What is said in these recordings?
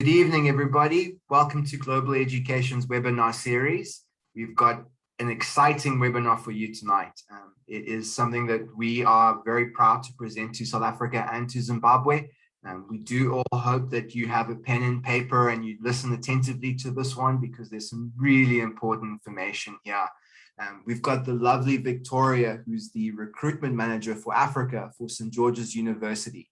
Good evening, everybody. Welcome to Global Education's webinar series. We've got an exciting webinar for you tonight. It is something that we are very proud to present to South Africa and to Zimbabwe. We do all hope that you have a pen and paper and you listen attentively to this one, because there's some really important information here. We've got the lovely Victoria, who's the recruitment manager for Africa for St. George's University.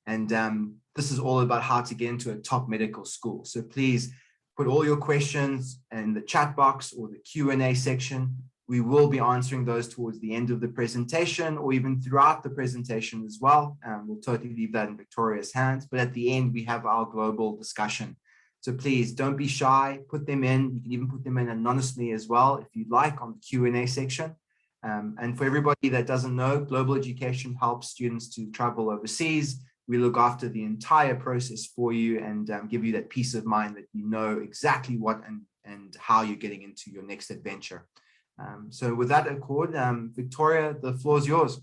And this is all about how to get into a top medical school. So please put all your questions in the chat box or the Q&A section. We will be answering those towards the end of the presentation, or even throughout the presentation as well. We'll totally leave that in Victoria's hands. But at the end, we have our global discussion. So please don't be shy, put them in. You can even put them in anonymously as well, if you'd like, on the Q&A section. And for everybody that doesn't know, Global Education helps students to travel overseas. We look after the entire process for you and give you that peace of mind that you know exactly what and how you're getting into your next adventure. So with that accord, Victoria, the floor is yours.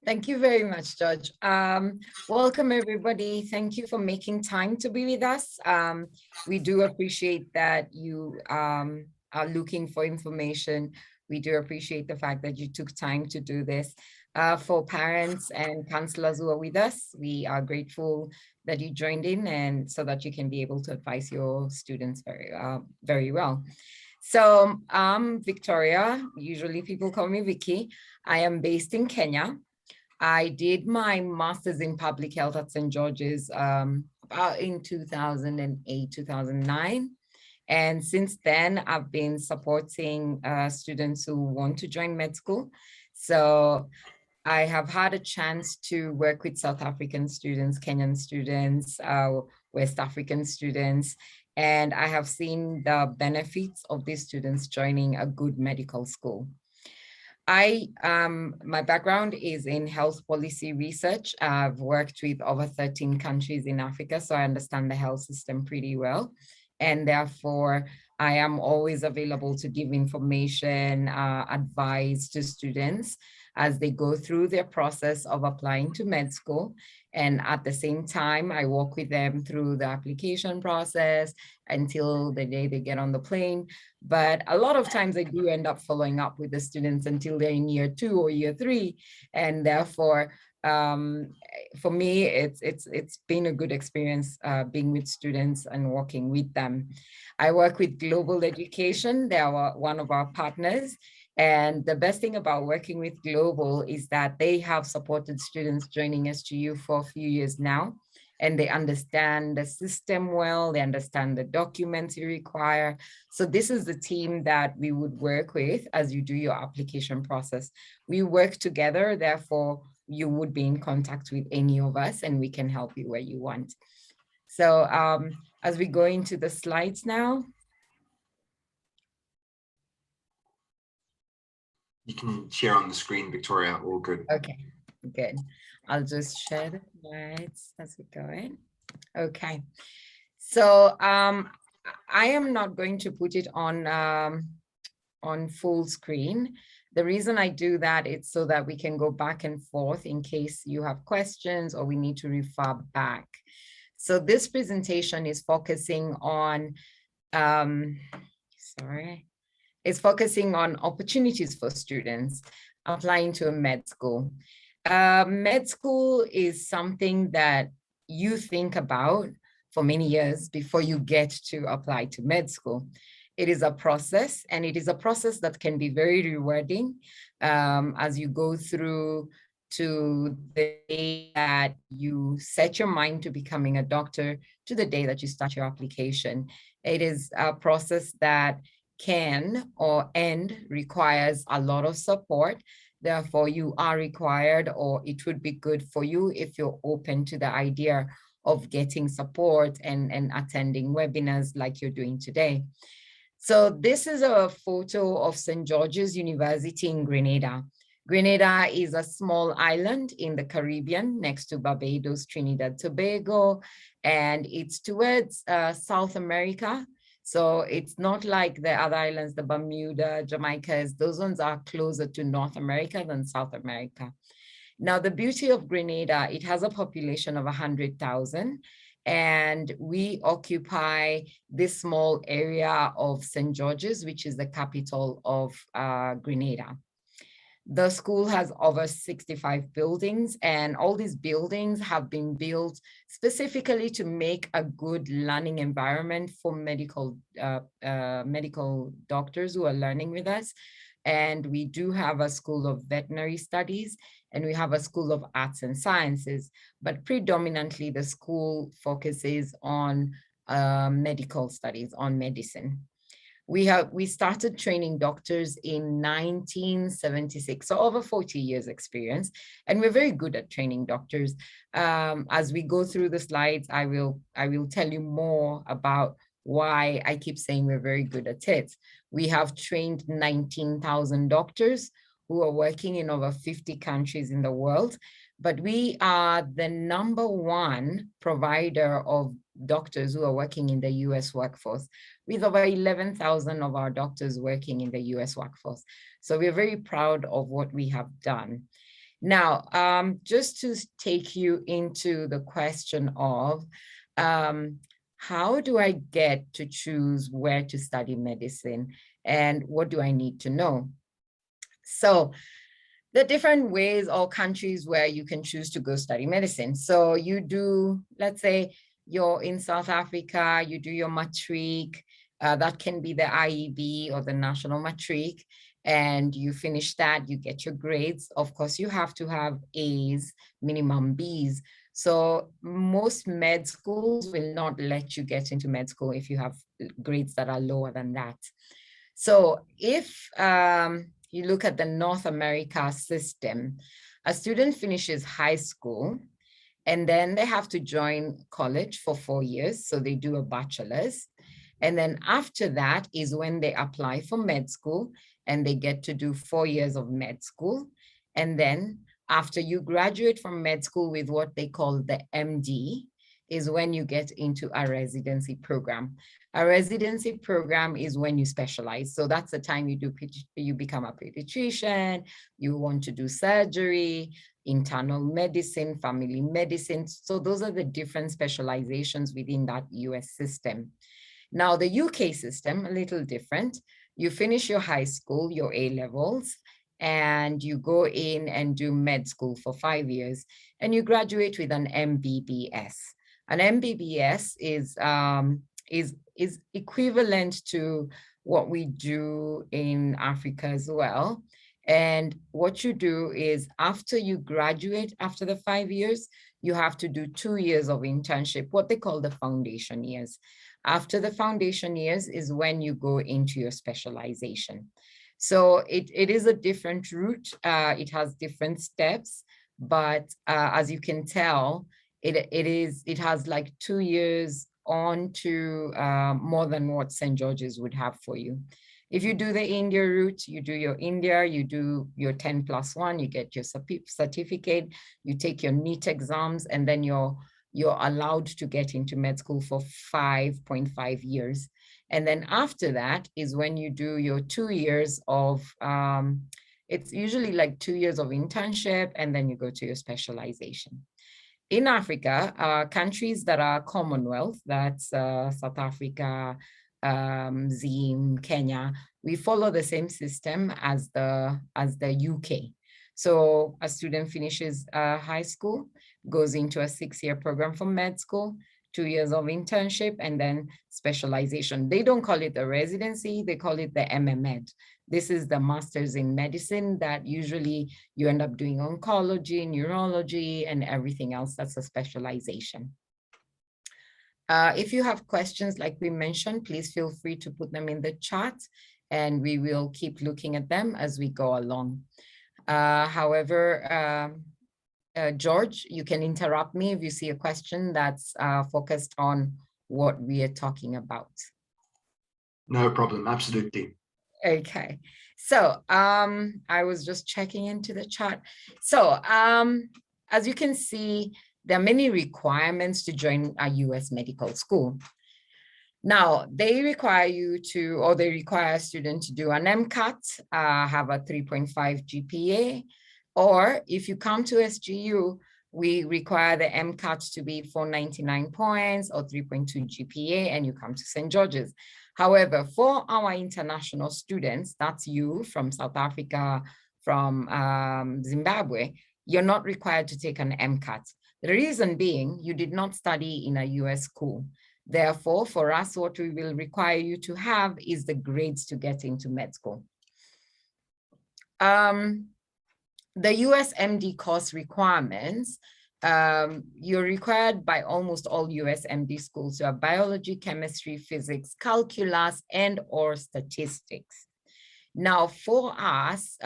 Thank you very much, George. Welcome, everybody. Thank you for making time to be with us. We do appreciate that you are looking for information. We do appreciate the fact that you took time to do this. For parents and counselors who are with us, we are grateful that you joined in, and so that you can be able to advise your students very well. So I'm Victoria. Usually people call me Vicky. I am based in Kenya. I did my master's in public health at St. George's about in 2008, 2009. And since then, I've been supporting students who want to join med school. So I have had a chance to work with South African students, Kenyan students, West African students, and I have seen the benefits of these students joining a good medical school. My background is in health policy research. I've worked with over 13 countries in Africa, so I understand the health system pretty well. And therefore, I am always available to give information, advice to students as they go through their process of applying to med school. And at the same time, I walk with them through the application process until the day they get on the plane. But a lot of times I do end up following up with the students until they're in year 2 or year 3. And therefore, for me, it's been a good experience being with students and working with them. I work with Global Education. They are one of our partners. And the best thing about working with Global is that they have supported students joining SGU for a few years now, and they understand the system well, they understand the documents you require. So this is the team that we would work with as you do your application process. We work together, therefore you would be in contact with any of us and we can help you where you want. So as we go into the slides now. You can share on the screen, Victoria, all good. Okay, good. I'll just share the slides as we go in. Okay, so I am not going to put it on full screen. The reason I do that is so that we can go back and forth in case you have questions or we need to refer back. So this presentation is focusing on, it's focusing on opportunities for students applying to a med school. Med school is something that you think about for many years before you get to apply to med school. It is a process, and it is a process that can be very rewarding as you go through to the day that you set your mind to becoming a doctor to the day that you start your application. It is a process that can or requires a lot of support. Therefore, you are required, or it would be good for you if you're open to the idea of getting support and attending webinars like you're doing today. So this is a photo of St. George's University in Grenada. Grenada is a small island in the Caribbean next to Barbados, Trinidad, Tobago, and it's towards South America. So it's not like the other islands, the Bermuda, Jamaicas. Those ones are closer to North America than South America. Now, the beauty of Grenada, it has a population of 100,000, And we occupy this small area of St. George's, which is the capital of Grenada. The school has over 65 buildings, and all these buildings have been built specifically to make a good learning environment for medical doctors who are learning with us. And we do have a School of Veterinary Studies, and we have a School of Arts and Sciences, but predominantly the school focuses on medical studies, on medicine. We started training doctors in 1976, so over 40 years experience, and we're very good at training doctors. As we go through the slides, I will tell you more about why I keep saying we're very good at it. We have trained 19,000 doctors who are working in over 50 countries in the world, but we are the #1 provider of doctors who are working in the US workforce, with over 11,000 of our doctors working in the US workforce. So we're very proud of what we have done. Now, just to take you into the question of how do I get to choose where to study medicine and what do I need to know? So the different ways or countries where you can choose to go study medicine. So you do, let's say you're in South Africa, you do your matric, that can be the IEB or the national matric, and you finish that, you get your grades. Of course, you have to have A's, minimum B's. So most med schools will not let you get into med school if you have grades that are lower than that. So if you look at the North America system, a student finishes high school and then they have to join college for 4 years. So they do a bachelor's. And then after that is when they apply for med school and they get to do 4 years of med school. And then after you graduate from med school with what they call the MD is when you get into a residency program. A residency program is when you specialize. So that's the time you become a pediatrician, you want to do surgery, internal medicine, family medicine. So those are the different specializations within that US system. Now the UK system, a little different. You finish your high school, your A levels, and you go in and do med school for 5 years, and you graduate with an MBBS. An MBBS is equivalent to what we do in Africa as well. And what you do is after you graduate, after the 5 years, you have to do 2 years of internship, what they call the foundation years. After the foundation years is when you go into your specialization. So it is a different route. It has different steps, but as you can tell, it has like 2 years on to more than what St. George's would have for you. If you do the India route, you do your India, you do your 10+1, you get your certificate, you take your NEET exams, and then you're allowed to get into med school for 5.5 years. And then after that is when you do your 2 years of, it's usually like 2 years of internship, and then you go to your specialization. In Africa, countries that are Commonwealth, that's South Africa, Zim, Kenya, we follow the same system as the UK. So a student finishes high school, goes into a 6-year program for med school, 2 years of internship, and then specialization. They don't call it the residency, they call it the MMed. This is the master's in medicine that usually you end up doing oncology, neurology, and everything else. That's a specialization. If you have questions, like we mentioned, please feel free to put them in the chat, and we will keep looking at them as we go along. However, George, you can interrupt me if you see a question that's focused on what we are talking about. No problem, absolutely. Okay, so I was just checking into the chat. So as you can see, there are many requirements to join a US medical school. Now, they require you to, or they require a student to do an MCAT, have a 3.5 GPA, or if you come to SGU, we require the MCAT to be 499 points or 3.2 GPA, and you come to St. George's. However, for our international students, that's you from South Africa, from Zimbabwe, you're not required to take an MCAT. The reason being, you did not study in a US school. Therefore, for us, what we will require you to have is the grades to get into med school. The USMD course requirements, you're required by almost all USMD schools to have biology, chemistry, physics, calculus, and or statistics. Now, for us,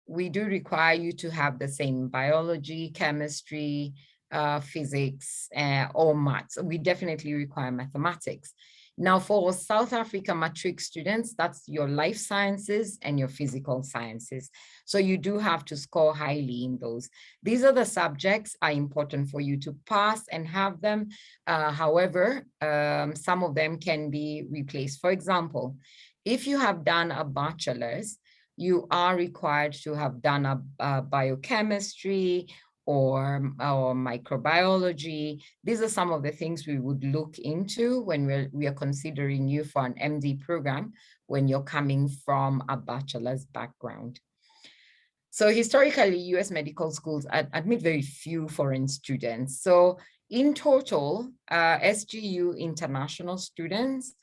we do require you to have the same biology, chemistry, physics, or maths. We definitely require mathematics. Now, for South Africa matric students, that's your life sciences and your physical sciences. So you do have to score highly in those. These are the subjects are important for you to pass and have them. However, some of them can be replaced. For example, if you have done a bachelor's, you are required to have done a biochemistry or microbiology. These are some of the things we would look into when we are considering you for an MD program when you're coming from a bachelor's background. So historically, US medical schools admit very few foreign students. So in total, SGU international students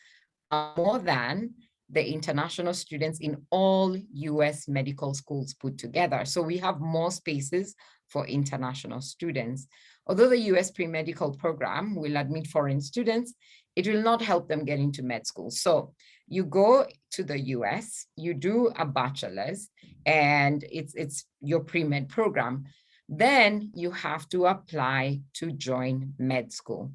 are more than the international students in all US medical schools put together. So we have more spaces for international students. Although the US pre-medical program will admit foreign students, it will not help them get into med school. So you go to the US, you do a bachelor's, and it's your pre-med program. Then you have to apply to join med school.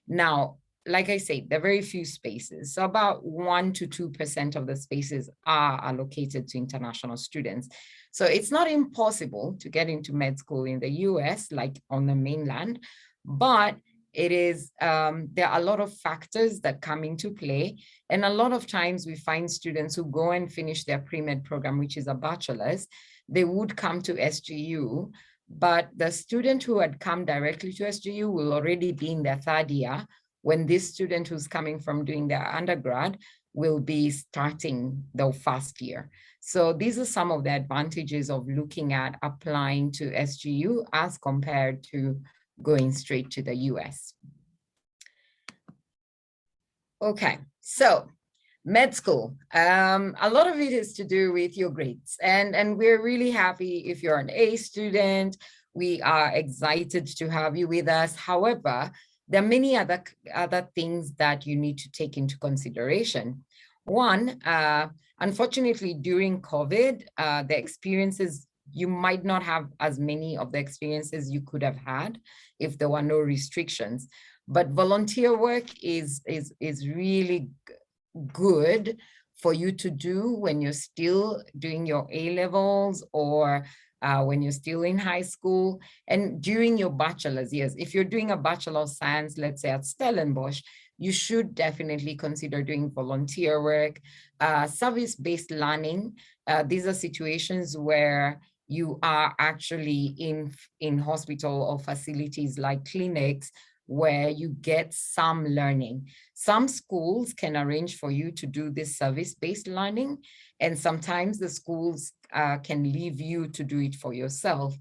Now, like I say, there are very few spaces. So about 1% to 2% of the spaces are allocated to international students. So it's not impossible to get into med school in the US, like on the mainland, but it is, there are a lot of factors that come into play. And a lot of times we find students who go and finish their pre-med program, which is a bachelor's, they would come to SGU, but the student who had come directly to SGU will already be in their third year, when this student who's coming from doing their undergrad will be starting the first year. So these are some of the advantages of looking at applying to SGU as compared to going straight to the US. Okay, so med school, a lot of it is to do with your grades, and we're really happy if you're an A student. We are excited to have you with us. However, there are many other things that you need to take into consideration. One, unfortunately, during COVID, the experiences, you might not have as many of the experiences you could have had if there were no restrictions. But volunteer work is really good for you to do when you're still doing your A-levels or when you're still in high school and during your bachelor's years. If you're doing a Bachelor of Science, let's say at Stellenbosch, you should definitely consider doing volunteer work, service-based learning. These are situations where you are actually in hospital or facilities like clinics where you get some learning. Some schools can arrange for you to do this service-based learning, and sometimes the schools can leave you to do it for yourself.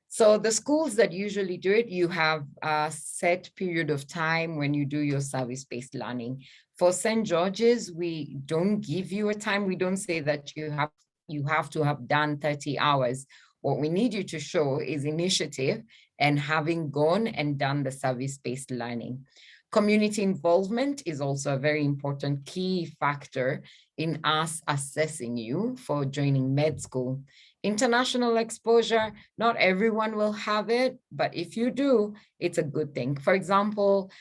So the schools that usually do it, you have a set period of time when you do your service-based learning. For St. George's, we don't give you a time. We don't say that you have to have done 30 hours. What we need you to show is initiative and having gone and done the service-based learning. Community involvement is also a very important key factor in us assessing you for joining med school. International exposure, not everyone will have it, but if you do, it's a good thing. For example,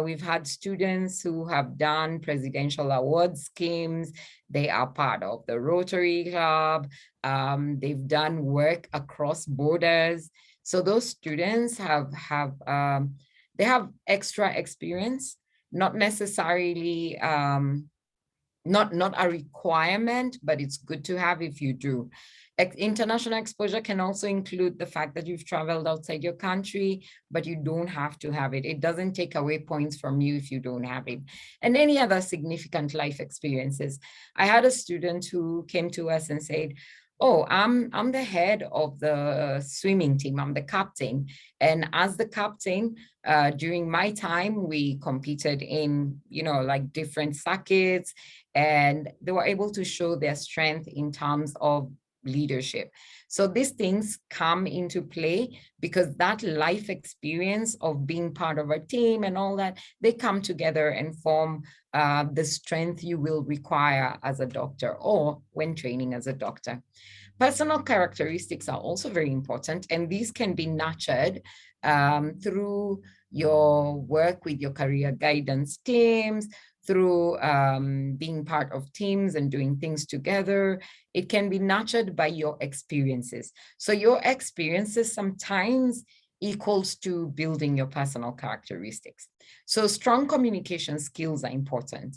we've had students who have done presidential award schemes. They are part of the Rotary Club. They've done work across borders. So those students they have extra experience, not necessarily not a requirement, but it's good to have if you do. International exposure can also include the fact that you've traveled outside your country, but you don't have to have it. It doesn't take away points from you if you don't have it. And any other significant life experiences. I had a student who came to us and said, oh, I'm the head of the swimming team. I'm the captain. And as the captain, during my time, we competed in, like different circuits, and they were able to show their strength in terms of leadership. So these things come into play because that life experience of being part of a team and all that, they come together and form the strength you will require as a doctor or when training as a doctor. Personal characteristics are also very important, and these can be nurtured through your work with your career guidance teams, through being part of teams and doing things together. It can be nurtured by your experiences. So your experiences sometimes equals to building your personal characteristics. So strong communication skills are important.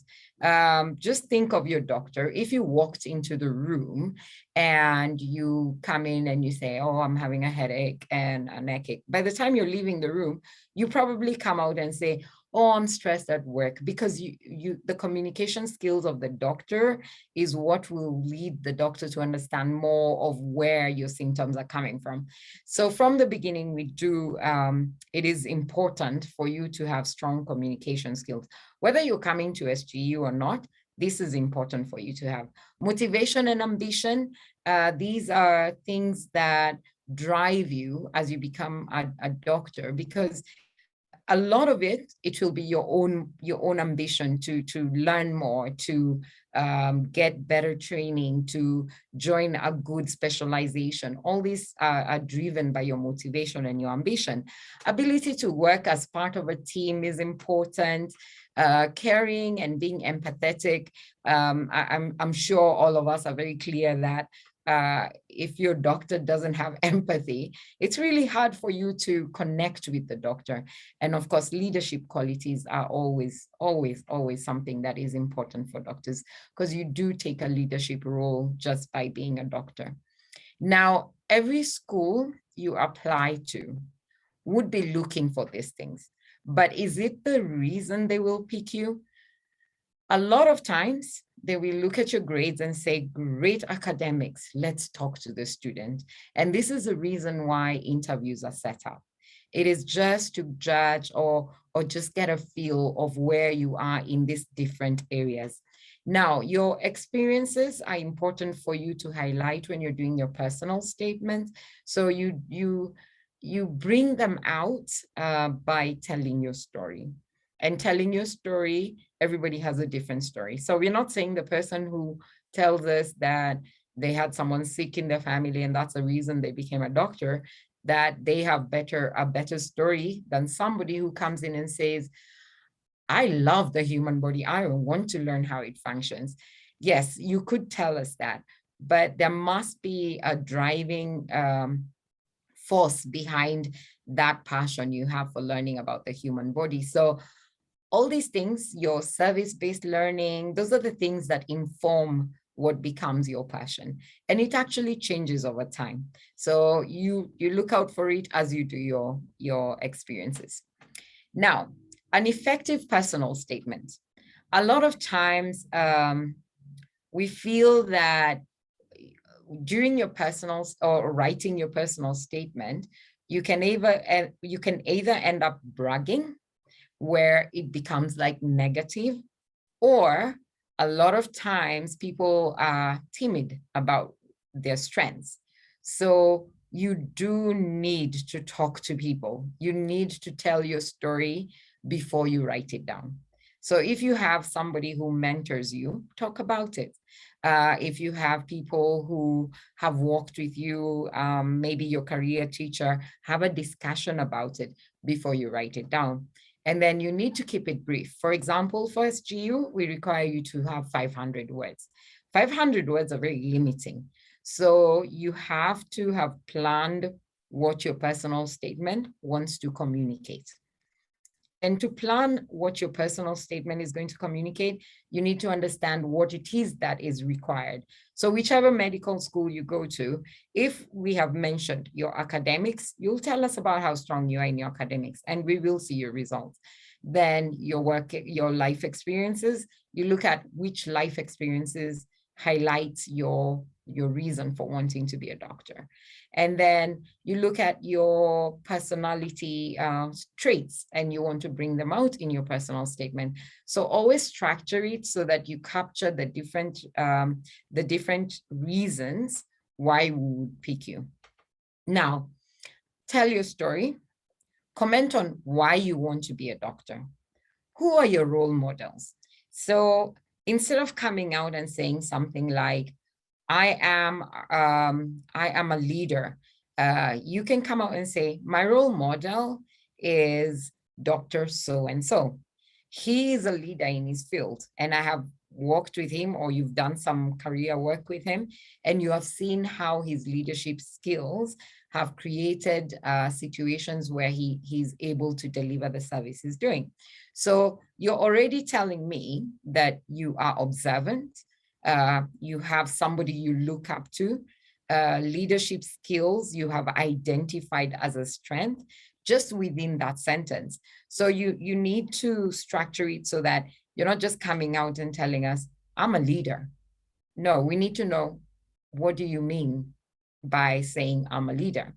Just think of your doctor. If you walked into the room and you come in and you say, oh, I'm having a headache and a neck ache, by the time you're leaving the room, you probably come out and say, oh, I'm stressed at work, because the communication skills of the doctor is what will lead the doctor to understand more of where your symptoms are coming from. So from the beginning, it is important for you to have strong communication skills. Whether you're coming to SGU or not, this is important for you to have. Motivation and ambition, these are things that drive you as you become a doctor, because a lot of it will be your own ambition to learn more, to get better training, to join a good specialization. All these are driven by your motivation and your ambition. Ability to work as part of a team is important. Caring and being empathetic. I'm sure all of us are very clear that if your doctor doesn't have empathy, it's really hard for you to connect with the doctor. And of course, leadership qualities are always something that is important for doctors, because you do take a leadership role just by being a doctor. Now, every school you apply to would be looking for these things, but is it the reason they will pick you? A lot of times they will look at your grades and say, great academics, let's talk to the student. And this is the reason why interviews are set up. It is just to judge or just get a feel of where you are in these different areas. Now, your experiences are important for you to highlight when you're doing your personal statement. So you bring them out by telling your story. And telling your story, everybody has a different story. So we're not saying the person who tells us that they had someone sick in their family and that's the reason they became a doctor, that they have a better story than somebody who comes in and says, I love the human body. I want to learn how it functions. Yes, you could tell us that, but there must be a driving force behind that passion you have for learning about the human body. So all these things, your service-based learning, those are the things that inform what becomes your passion. And it actually changes over time. So you look out for it as you do your experiences. Now, an effective personal statement. A lot of times we feel that during your personal or writing your personal statement, you can either end up bragging, where it becomes like negative, or a lot of times people are timid about their strengths. So you do need to talk to people. You need to tell your story before you write it down. So if you have somebody who mentors you, talk about it. If you have people who have worked with you, maybe your career teacher, have a discussion about it before you write it down. And then you need to keep it brief. For example, for SGU, we require you to have 500 words. 500 words are very limiting. So you have to have planned what your personal statement wants to communicate. And to plan what your personal statement is going to communicate, you need to understand what it is that is required. So whichever medical school you go to, if we have mentioned your academics, you'll tell us about how strong you are in your academics, and we will see your results. Then your work, your life experiences, you look at which life experiences highlights your reason for wanting to be a doctor. And then you look at your personality traits, and you want to bring them out in your personal statement. So always structure it so that you capture the different reasons why we would pick you. Now, tell your story, comment on why you want to be a doctor. Who are your role models? So instead of coming out and saying something like, I am a leader, you can come out and say, my role model is Dr. So-and-so. He is a leader in his field, and I have worked with him, or you've done some career work with him, and you have seen how his leadership skills have created situations where he's able to deliver the service he's doing. So you're already telling me that you are observant, you have somebody you look up to, leadership skills you have identified as a strength just within that sentence. So you need to structure it so that you're not just coming out and telling us, I'm a leader. No, we need to know, what do you mean by saying I'm a leader?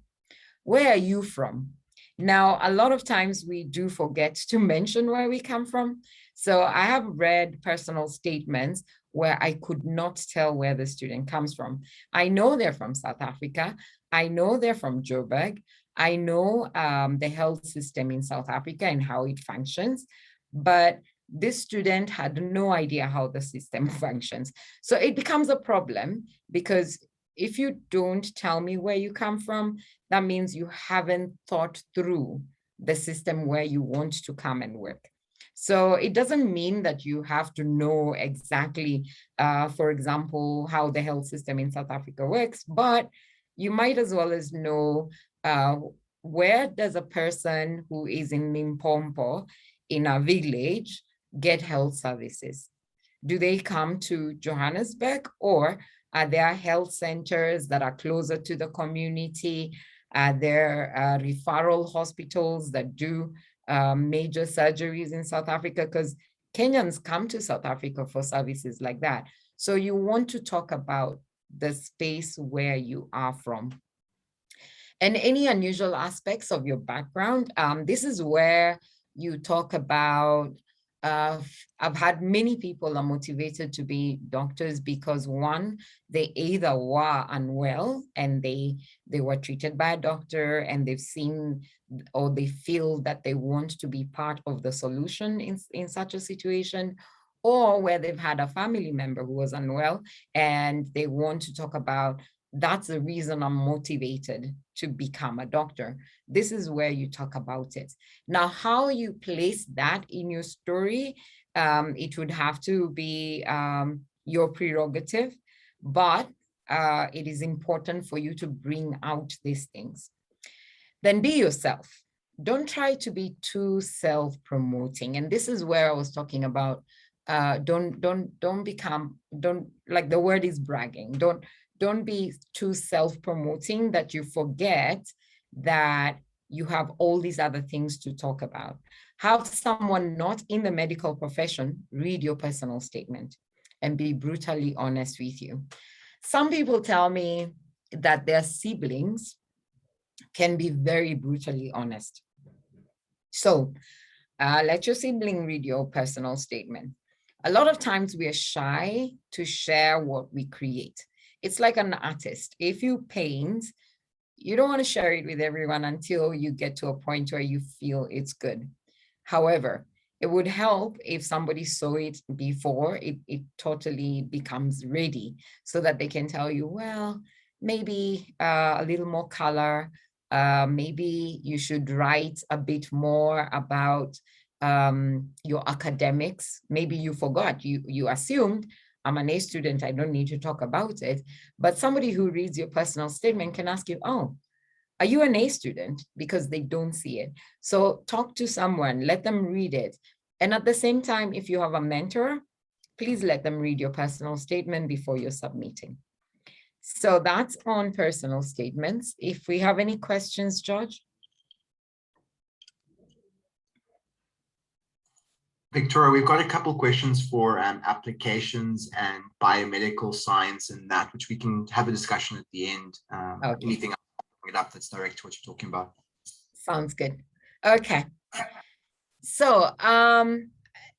Where are you from? Now, a lot of times we do forget to mention where we come from. So I have read personal statements where I could not tell where the student comes from. I know they're from South Africa. I know they're from Joburg. I know the health system in South Africa and how it functions, but this student had no idea how the system functions. So it becomes a problem, because if you don't tell me where you come from, that means you haven't thought through the system where you want to come and work. So it doesn't mean that you have to know exactly, for example, how the health system in South Africa works, but you might as well as know where does a person who is in Limpopo in a village get health services? Do they come to Johannesburg, or are there health centers that are closer to the community? Are there referral hospitals that do major surgeries in South Africa? Because Kenyans come to South Africa for services like that. So you want to talk about the space where you are from. And any unusual aspects of your background. This is where you talk about, I've had many people are motivated to be doctors because, one, they either were unwell and they were treated by a doctor, and they've seen, or they feel that they want to be part of the solution in such a situation, or where they've had a family member who was unwell and they want to talk about, that's the reason I'm motivated to become a doctor. This is where you talk about it. Now, how you place that in your story, it would have to be your prerogative, but it is important for you to bring out these things. Then be yourself. Don't try to be too self-promoting. And this is where I was talking about, don't like, the word is bragging. Don't be too self-promoting that you forget that you have all these other things to talk about. Have someone not in the medical profession read your personal statement and be brutally honest with you. Some people tell me that their siblings can be very brutally honest. So let your sibling read your personal statement. A lot of times we are shy to share what we create. It's like an artist. If you paint, you don't want to share it with everyone until you get to a point where you feel it's good. However, it would help if somebody saw it before it totally becomes ready, so that they can tell you, well, maybe a little more color, maybe you should write a bit more about your academics. Maybe you forgot, you assumed, I'm an A student, I don't need to talk about it. But somebody who reads your personal statement can ask you, oh, Are you an A student? Because they don't see it. So talk to someone, let them read it. And at the same time, if you have a mentor, please let them read your personal statement before you're submitting. So that's on personal statements. If we have any questions, George? Victoria, we've got a couple questions for applications and biomedical science and that, which we can have a discussion at the end. Okay. Anything else bring it up that's direct to what you're talking about? Sounds good. Okay. So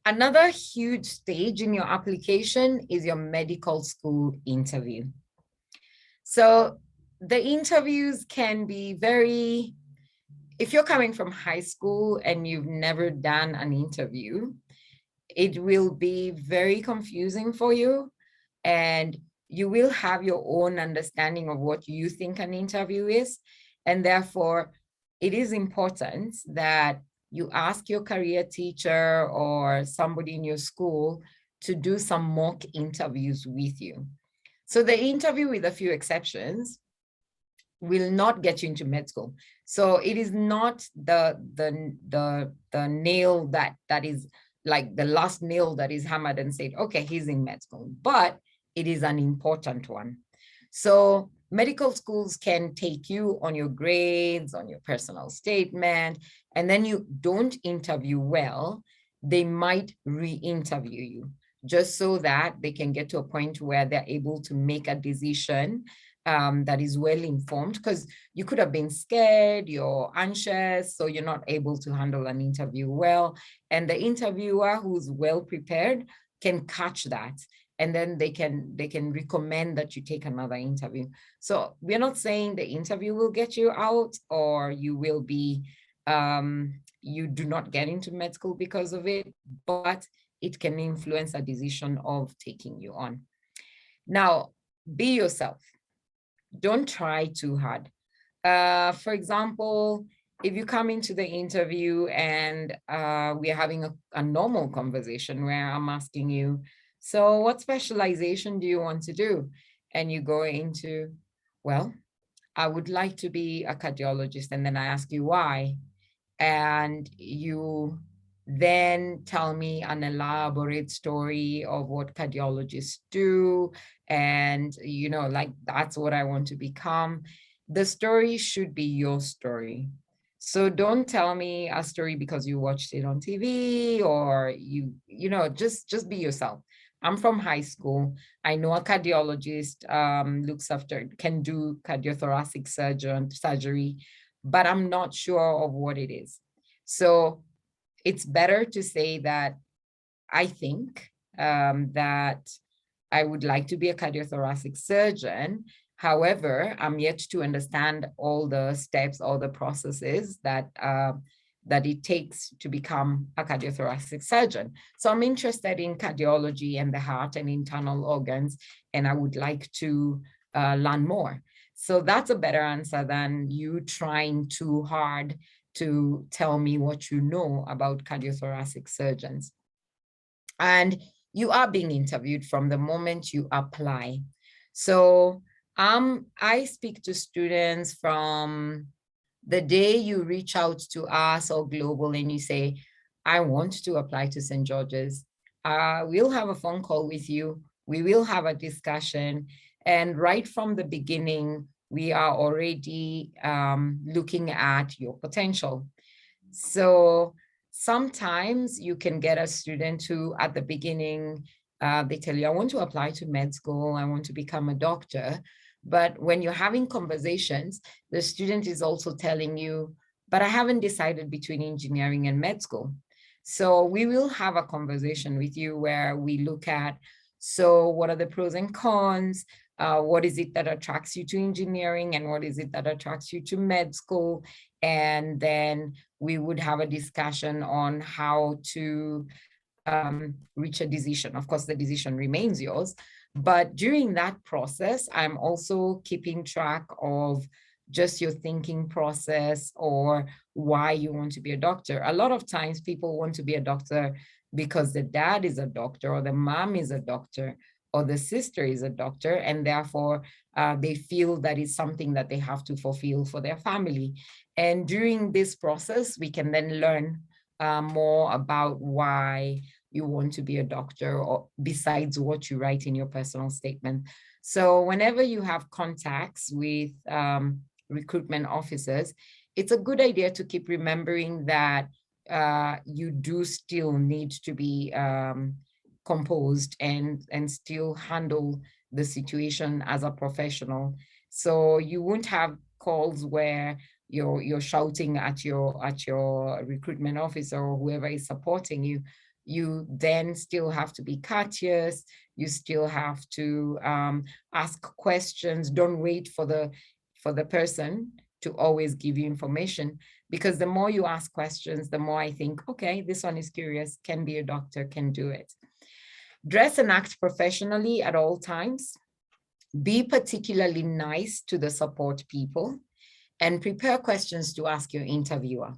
another huge stage in your application is your medical school interview. So the interviews can be very, if you're coming from high school and you've never done an interview, it will be very confusing for you, and you will have your own understanding of what you think an interview is. And therefore, it is important that you ask your career teacher or somebody in your school to do some mock interviews with you. So the interview, with a few exceptions, will not get you into med school. So it is not the nail that is like the last nail that is hammered and said, okay, he's in med school, but it is an important one. So medical schools can take you on your grades, on your personal statement, and then you don't interview well, they might re-interview you just so that they can get to a point where they're able to make a decision that is well informed, because you could have been scared, you're anxious, so you're not able to handle an interview well. And the interviewer who's well prepared can catch that, and then they can recommend that you take another interview. So we're not saying the interview will get you out, or you will be you do not get into med school because of it, but it can influence a decision of taking you on. Now, be yourself. Don't try too hard. For example, if you come into the interview and we're having a normal conversation where I'm asking you, so what specialization do you want to do? And you go into, well, I would like to be a cardiologist. And then I ask you why. And you then tell me an elaborate story of what cardiologists do. And, you know, like, that's what I want to become. The story should be your story. So don't tell me a story because you watched it on TV, or you know, just be yourself. I'm from high school. I know a cardiologist can do cardiothoracic surgery, but I'm not sure of what it is. So it's better to say that I think that I would like to be a cardiothoracic surgeon. However, I'm yet to understand all the steps, all the processes that it takes to become a cardiothoracic surgeon. So I'm interested in cardiology and the heart and internal organs, and I would like to learn more. So that's a better answer than you trying too hard to tell me what you know about cardiothoracic surgeons. And you are being interviewed from the moment you apply. So I speak to students from the day you reach out to us or Global and you say, I want to apply to St. George's. We'll have a phone call with you. We will have a discussion. And right from the beginning, we are already looking at your potential. So sometimes you can get a student who at the beginning, they tell you, I want to apply to med school, I want to become a doctor. But when you're having conversations, the student is also telling you, but I haven't decided between engineering and med school. So we will have a conversation with you where we look at, so what are the pros and cons? What is it that attracts you to engineering, and what is it that attracts you to med school? And then we would have a discussion on how to reach a decision. Of course, the decision remains yours, but during that process, I'm also keeping track of just your thinking process or why you want to be a doctor. A lot of times people want to be a doctor because the dad is a doctor or the mom is a doctor, or the sister is a doctor, and therefore they feel that it's something that they have to fulfill for their family. And during this process, we can then learn more about why you want to be a doctor, or besides what you write in your personal statement. So whenever you have contacts with recruitment officers, it's a good idea to keep remembering that you do still need to be composed and still handle the situation as a professional. So you won't have calls where you're shouting at your recruitment officer or whoever is supporting you. You then still have to be courteous. You still have to ask questions. Don't wait for the person to always give you information, because the more you ask questions, the more I think, okay, this one is curious, can be a doctor, can do it. Dress and act professionally at all times. Be particularly nice to the support people, and prepare questions to ask your interviewer.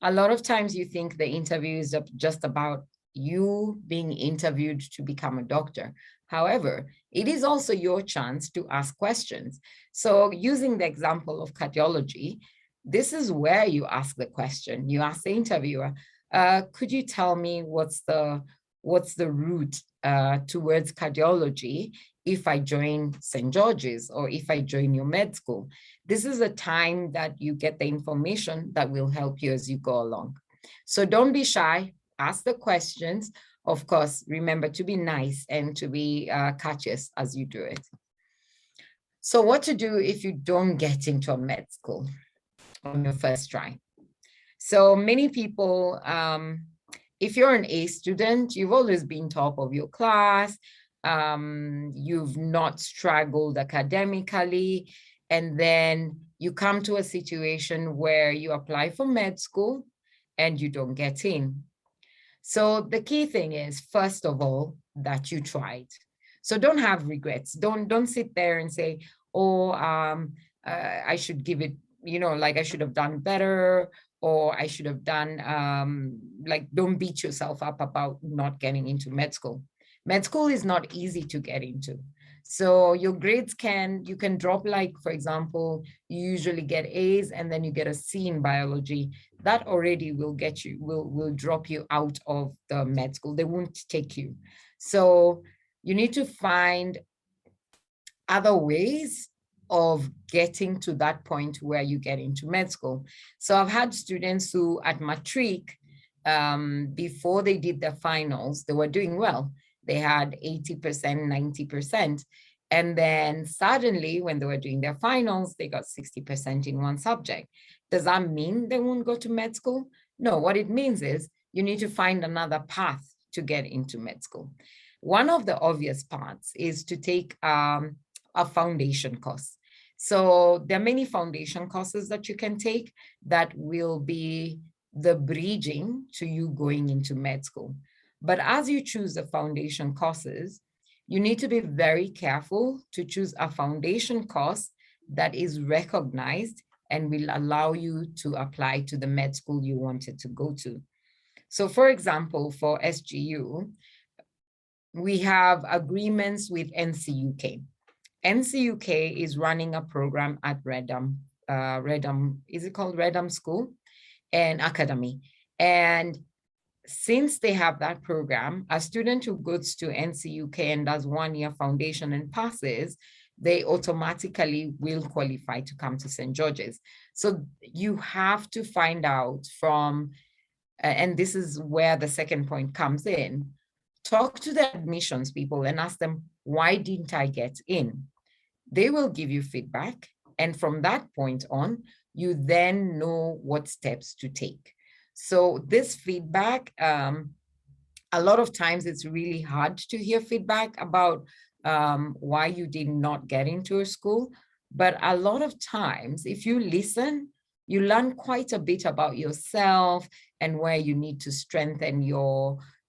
A lot of times you think the interview is just about you being interviewed to become a doctor. However, it is also your chance to ask questions. So using the example of cardiology, this is where you ask the question. You ask the interviewer, could you tell me what's the route towards cardiology if I join St. George's or if I join your med school? This is a time that you get the information that will help you as you go along. So don't be shy, ask the questions. Of course, remember to be nice and to be courteous as you do it. So what to do if you don't get into a med school on your first try? So many people, if you're an A student, you've always been top of your class, you've not struggled academically, and then you come to a situation where you apply for med school and you don't get in. So the key thing is, first of all, that you tried. So don't have regrets. Don't sit there and say, oh, I should give it, like I should have done better, or I should have done, don't beat yourself up about not getting into med school. Med school is not easy to get into. So your grades you can drop, like, for example, you usually get A's and then you get a C in biology. That already will get you, will drop you out of the med school. They won't take you. So you need to find other ways of getting to that point where you get into med school. So I've had students who at matric, before they did their finals, they were doing well. They had 80%, 90%. And then suddenly when they were doing their finals, they got 60% in one subject. Does that mean they won't go to med school? No, what it means is you need to find another path to get into med school. One of the obvious parts is to take a foundation course. So there are many foundation courses that you can take that will be the bridging to you going into med school. But as you choose the foundation courses, you need to be very careful to choose a foundation course that is recognized and will allow you to apply to the med school you wanted to go to. So for example, for SGU, we have agreements with NCUK. NCUK is running a program at Redham, is it called Redham School and Academy? And since they have that program, a student who goes to NCUK and does 1 year foundation and passes, they automatically will qualify to come to St. George's. So you have to find out from, and this is where the second point comes in, talk to the admissions people and ask them, why didn't I get in? They will give you feedback. And from that point on, you then know what steps to take. So this feedback, a lot of times it's really hard to hear feedback about why you did not get into a school. But a lot of times, if you listen, you learn quite a bit about yourself and where you need to strengthen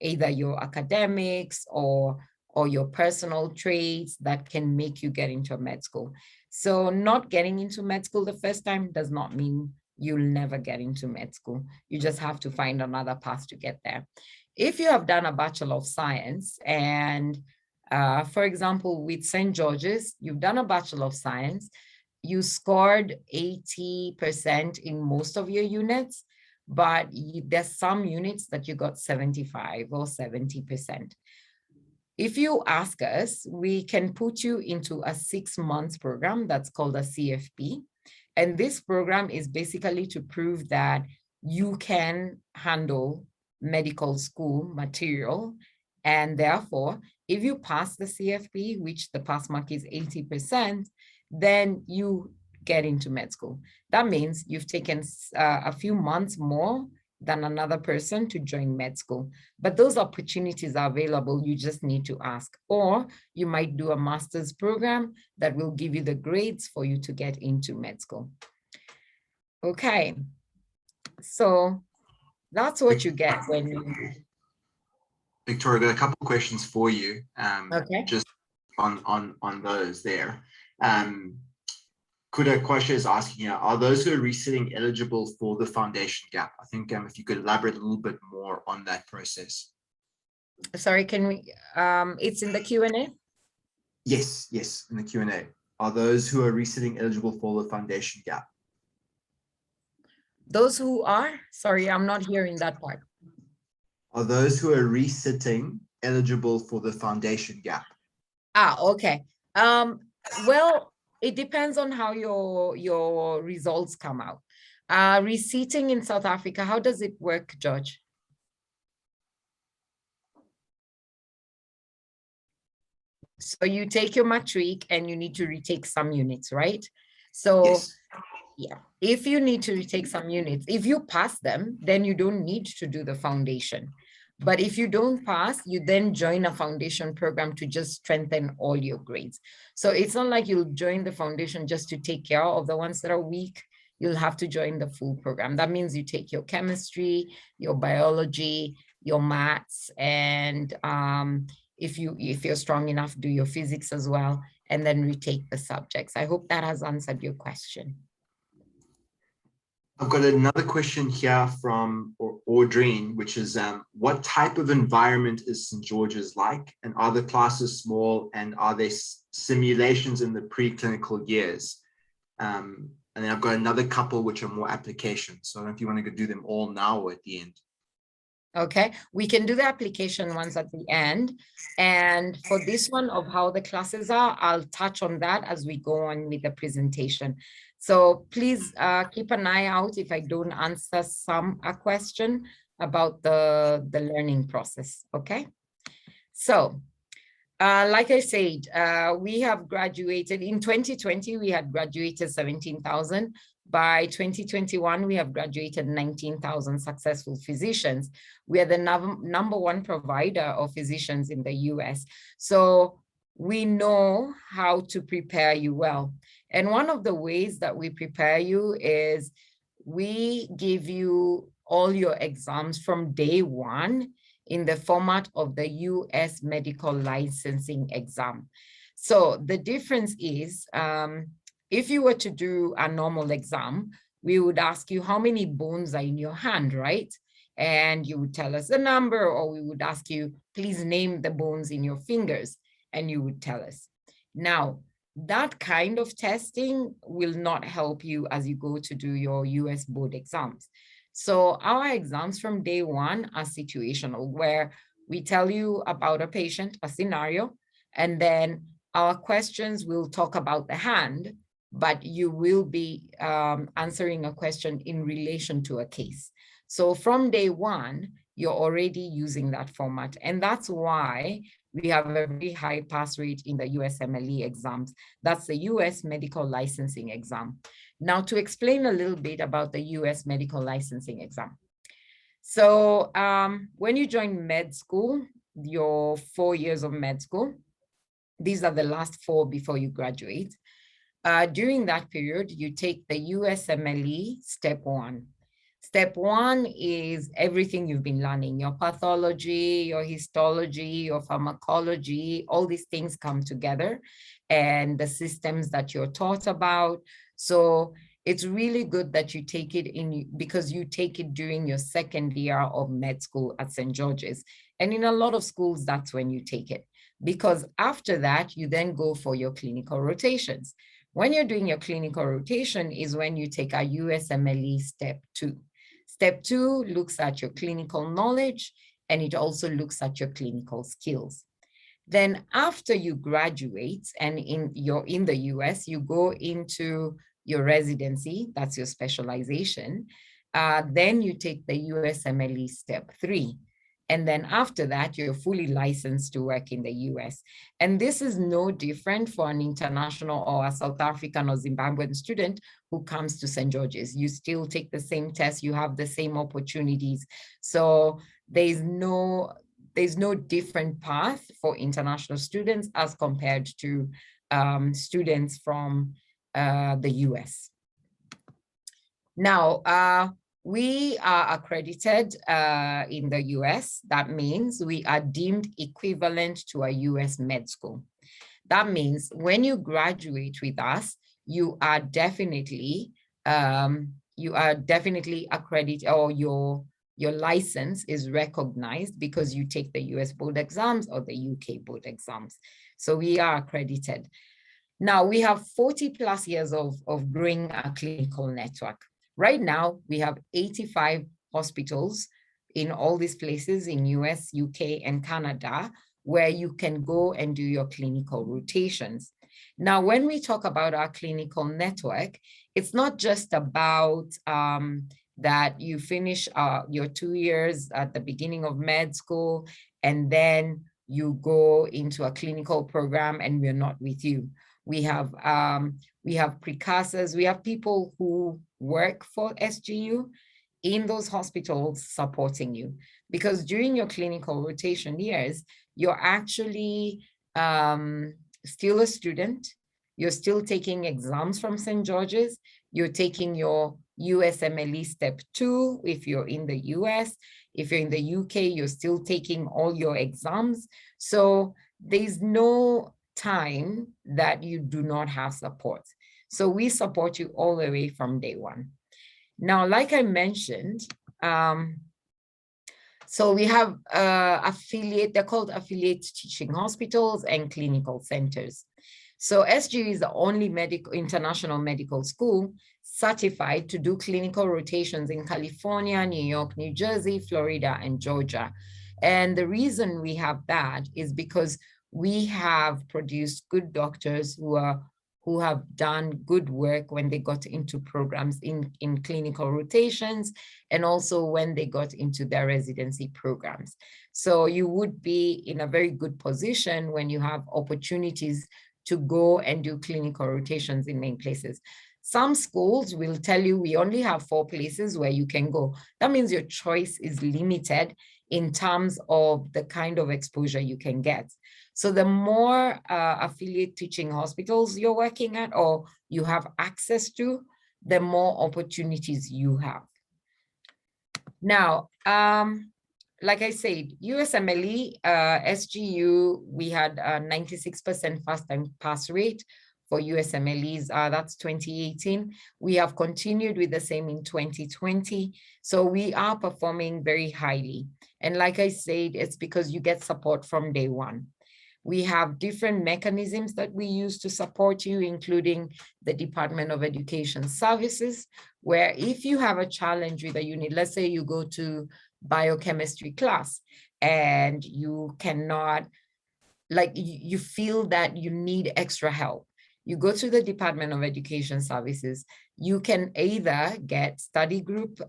either your academics or your personal traits that can make you get into a med school. So not getting into med school the first time does not mean you'll never get into med school. You just have to find another path to get there. If you have done a Bachelor of Science and For example, with St. George's, you've done a Bachelor of Science, you scored 80% in most of your units, but there's some units that you got 75 or 70%. If you ask us, we can put you into a 6-month program that's called a CFP. And this program is basically to prove that you can handle medical school material. And therefore, if you pass the CFP, which the pass mark is 80%, then you get into med school. That means you've taken a few months more than another person to join med school. But those opportunities are available. You just need to ask. Or you might do a master's program that will give you the grades for you to get into med school. Okay. So that's what you get when you... Victoria, got a couple of questions for you. Okay. Just on those there. Kuda Kwasha is asking here, are those who are resitting eligible for the foundation gap? I think if you could elaborate a little bit more on that process. Sorry, can we, it's in the Q&A? Yes, in the Q&A. Are those who are resitting eligible for the foundation gap? Those who are? Sorry, I'm not hearing that part. Are those who are resitting eligible for the foundation gap? Okay. Well, it depends on how your results come out. Reseating in South Africa, how does it work, George? So you take your matric and you need to retake some units, right? So yes. Yeah, if you need to retake some units, if you pass them, then you don't need to do the foundation. But if you don't pass, you then join a foundation program to just strengthen all your grades. So it's not like you'll join the foundation just to take care of the ones that are weak. You'll have to join the full program. That means you take your chemistry, your biology, your maths, and if you're strong enough, do your physics as well, and then retake the subjects. I hope that has answered your question. I've got another question here from Audrine, which is what type of environment is St. George's like? And are the classes small? And are there simulations in the preclinical years? And then I've got another couple which are more applications. So I don't know if you want to do them all now or at the end. Okay, we can do the application ones at the end. And for this one of how the classes are, I'll touch on that as we go on with the presentation. So please keep an eye out if I don't answer a question about the learning process, okay? So, like I said, we have graduated, in 2020, we had graduated 17,000. By 2021, we have graduated 19,000 successful physicians. We are the number one provider of physicians in the US. So we know how to prepare you well. And one of the ways that we prepare you is we give you all your exams from day one in the format of the US medical licensing exam. So the difference is, if you were to do a normal exam, we would ask you how many bones are in your hand, right? And you would tell us the number, or we would ask you, please name the bones in your fingers, and you would tell us. Now, that kind of testing will not help you as you go to do your US board exams. So our exams from day one are situational, where we tell you about a patient, a scenario, and then our questions will talk about the hand, but you will be answering a question in relation to a case. So from day one, you're already using that format. And that's why we have a very high pass rate in the USMLE exams. That's the US medical licensing exam. Now, to explain a little bit about the US medical licensing exam. So when you join med school, your 4 years of med school, these are the last 4 before you graduate. During that period, you take the USMLE step 1. Step 1 is everything you've been learning, your pathology, your histology, your pharmacology, all these things come together, and the systems that you're taught about. So it's really good that you take it in, because you take it during your second year of med school at St. George's. And in a lot of schools, that's when you take it. because after that, you then go for your clinical rotations. When you're doing your clinical rotation is when you take a USMLE Step 2. Step 2 looks at your clinical knowledge, and it also looks at your clinical skills. Then after you graduate and you're in the US, you go into your residency, that's your specialization. Then you take the USMLE Step 3. And then after that, you're fully licensed to work in the US. And this is no different for an international or a South African or Zimbabwean student who comes to St. George's. You still take the same test, you have the same opportunities. So there's no different path for international students as compared to students from the US. Now, we are accredited in the US. That means we are deemed equivalent to a US med school. That means when you graduate with us, you are definitely accredited, or your license is recognized because you take the US board exams or the UK board exams. So we are accredited. Now we have 40 plus years of growing a clinical network. Right now, we have 85 hospitals in all these places in US, UK, and Canada, where you can go and do your clinical rotations. Now, when we talk about our clinical network, it's not just about that you finish your 2 years at the beginning of med school, and then you go into a clinical program and we're not with you. We have precursors, we have people who work for SGU in those hospitals supporting you, because during your clinical rotation years, you're actually still a student, you're still taking exams from St. George's, you're taking your USMLE Step 2 if you're in the US, if you're in the UK, you're still taking all your exams. So there's no time that you do not have support. So we support you all the way from day one. Now, like I mentioned, so we have they're called affiliate teaching hospitals and clinical centers. So SGU is the only international medical school certified to do clinical rotations in California, New York, New Jersey, Florida, and Georgia. And the reason we have that is because we have produced good doctors who have done good work when they got into programs in clinical rotations, and also when they got into their residency programs. So you would be in a very good position when you have opportunities to go and do clinical rotations in main places. Some schools will tell you we only have 4 places where you can go. That means your choice is limited in terms of the kind of exposure you can get. So the more affiliate teaching hospitals you're working at or you have access to, the more opportunities you have. Now, like I said, USMLE, SGU, we had a 96% first-time pass rate for USMLEs. That's 2018. We have continued with the same in 2020. So we are performing very highly. And like I said, it's because you get support from day one. We have different mechanisms that we use to support you, including the Department of Education Services, where if you have a challenge with a unit, let's say you go to biochemistry class and you cannot, like you feel that you need extra help, you go to the Department of Education Services. You can either get study group,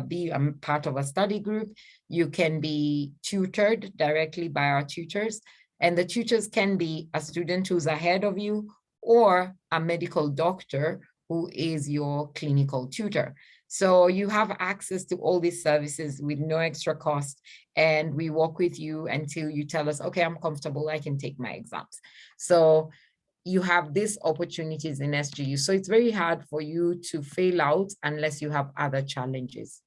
be a part of a study group. You can be tutored directly by our tutors. And the tutors can be a student who's ahead of you or a medical doctor who is your clinical tutor. So you have access to all these services with no extra cost. And we work with you until you tell us, okay, I'm comfortable, I can take my exams. So you have these opportunities in SGU. So it's very hard for you to fail out unless you have other challenges.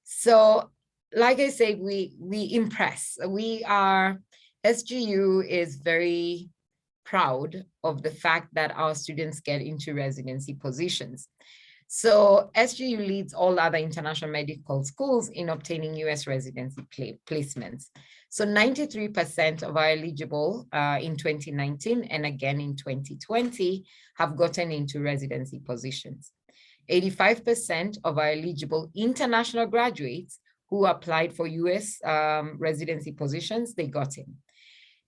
So like I said, we impress. SGU is very proud of the fact that our students get into residency positions. So SGU leads all other international medical schools in obtaining US residency placements. So 93% of our eligible in 2019 and again in 2020 have gotten into residency positions. 85% of our eligible international graduates who applied for US residency positions, they got in.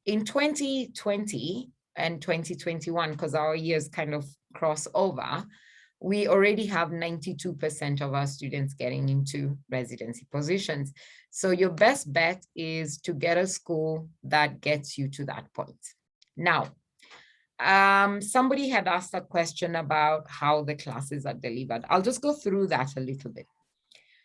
In 2020 and 2021, because our years kind of cross over, we already have 92% of our students getting into residency positions. So your best bet is to get a school that gets you to that point. Now, somebody had asked a question about how the classes are delivered. I'll just go through that a little bit.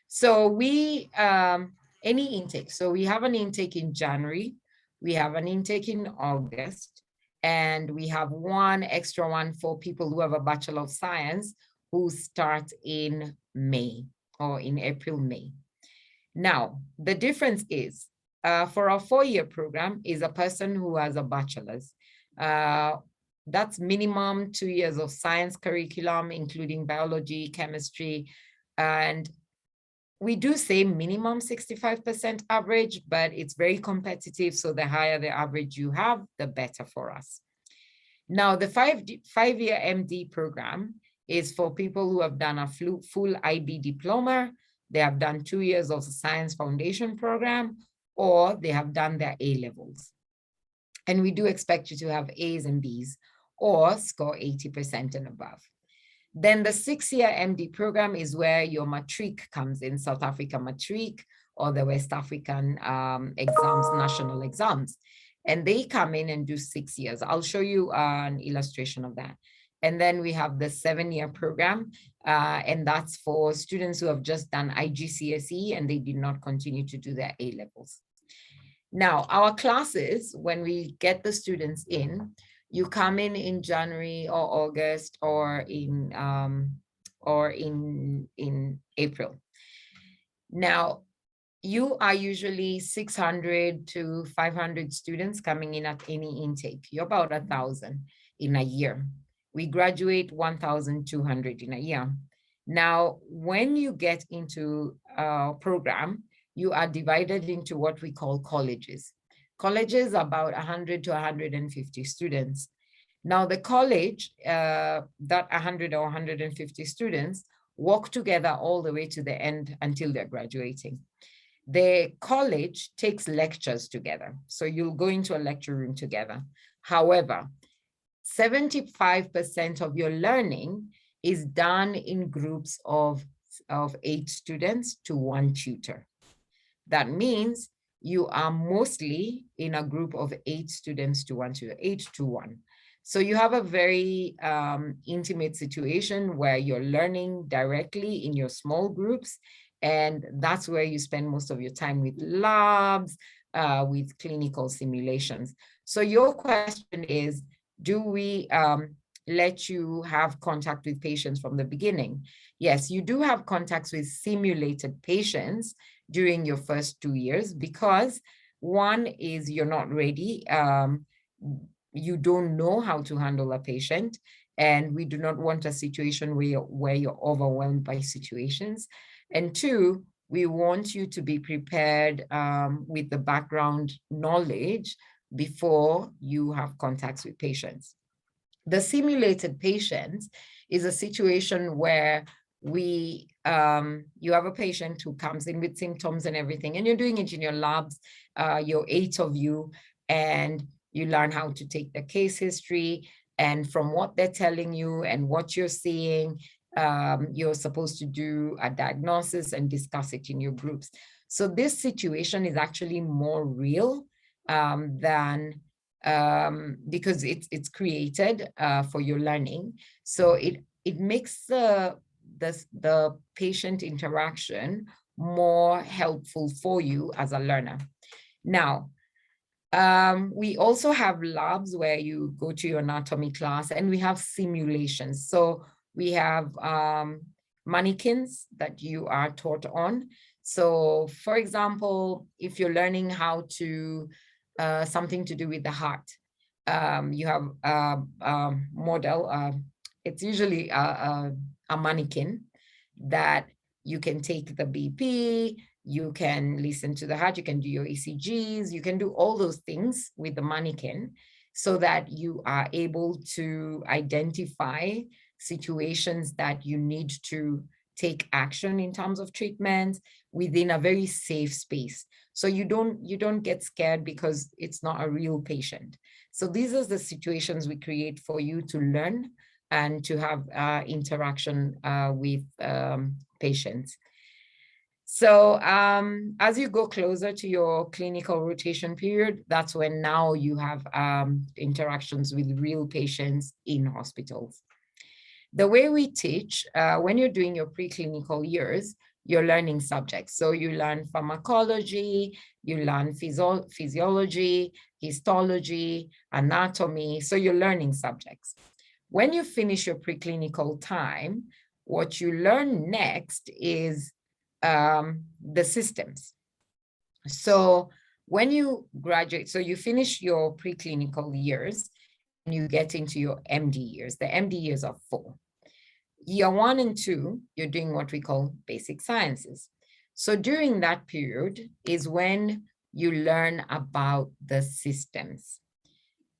So we, any intake, so we have an intake in January, we have an intake in August, and we have one extra one for people who have a Bachelor of Science who start in May or in April, May. Now, the difference is for our 4-year program is a person who has a bachelor's. That's minimum 2 years of science curriculum, including biology, chemistry, and we do say minimum 65% average, but it's very competitive. So the higher the average you have, the better for us. Now, the five-year MD program is for people who have done a full IB diploma, they have done 2 years of the science foundation program, or they have done their A-levels. And we do expect you to have A's and B's or score 80% and above. Then the 6-year MD program is where your matric comes in, South Africa matric or the West African exams, national exams. And they come in and do 6 years. I'll show you an illustration of that. And then we have the 7-year program, and that's for students who have just done IGCSE and they did not continue to do their A-levels. Now, our classes, when we get the students in, you come in January or August or in April. Now, you are usually 600 to 500 students coming in at any intake. You're about 1,000 in a year. We graduate 1,200 in a year. Now, when you get into our program, you are divided into what we call colleges. Colleges are about 100 to 150 students. Now the college, that 100 or 150 students walk together all the way to the end until they're graduating. The college takes lectures together. So you'll go into a lecture room together. However, 75% of your learning is done in groups of 8 students to 1 tutor. That means you are mostly in a group of 8 students to 1 tutor, 8 to 1. So you have a very intimate situation where you're learning directly in your small groups, and that's where you spend most of your time with labs, with clinical simulations. So your question is, do we let you have contact with patients from the beginning? Yes, you do have contacts with simulated patients during your first 2 years, because one is you're not ready. You don't know how to handle a patient, and we do not want a situation where you're overwhelmed by situations. And 2, we want you to be prepared with the background knowledge before you have contacts with patients. The simulated patients is a situation where you have a patient who comes in with symptoms and everything, and you're doing it in your labs, you're 8 of you, and you learn how to take the case history, and from what they're telling you and what you're seeing, you're supposed to do a diagnosis and discuss it in your groups. So this situation is actually more real than because it's created for your learning. So it makes the patient interaction more helpful for you as a learner. Now, we also have labs where you go to your anatomy class, and we have simulations. So we have mannequins that you are taught on. So for example, if you're learning how to, something to do with the heart, you have a model, it's usually a a mannequin that you can take the BP, you can listen to the heart, you can do your ECGs, you can do all those things with the mannequin so that you are able to identify situations that you need to take action in terms of treatment within a very safe space. So you don't get scared because it's not a real patient. So these are the situations we create for you to learn and to have interaction with patients. So as you go closer to your clinical rotation period, that's when now you have interactions with real patients in hospitals. The way we teach, when you're doing your preclinical years, you're learning subjects. So you learn pharmacology, you learn physiology, histology, anatomy. So you're learning subjects. When you finish your preclinical time, what you learn next is the systems. So when you graduate, so you finish your preclinical years and you get into your MD years. The MD years are 4. Year 1 and 2, you're doing what we call basic sciences. So during that period is when you learn about the systems.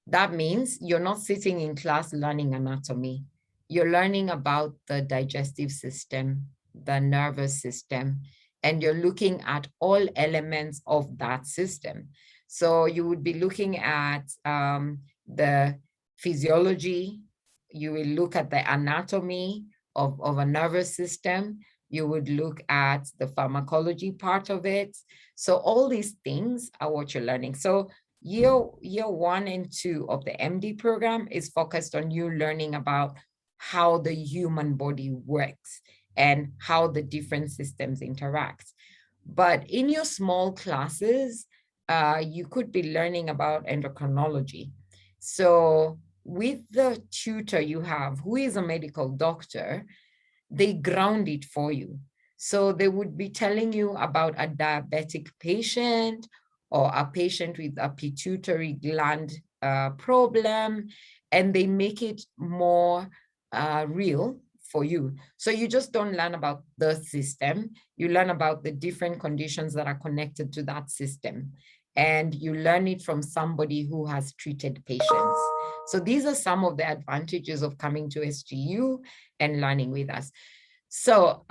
That means you're not sitting in class learning anatomy. You're learning about the digestive system, the nervous system, and you're looking at all elements of that system. So you would be looking at the physiology, you will look at the anatomy of a nervous system, you would look at the pharmacology part of it. So all these things are what you're learning. So year 1 and 2 of the MD program is focused on you learning about how the human body works and how the different systems interact. But in your small classes, you could be learning about endocrinology. So with the tutor you have, who is a medical doctor, they ground it for you. So they would be telling you about a diabetic patient or a patient with a pituitary gland problem, and they make it more real for you. So you just don't learn about the system, you learn about the different conditions that are connected to that system. And you learn it from somebody who has treated patients. So these are some of the advantages of coming to SGU and learning with us. So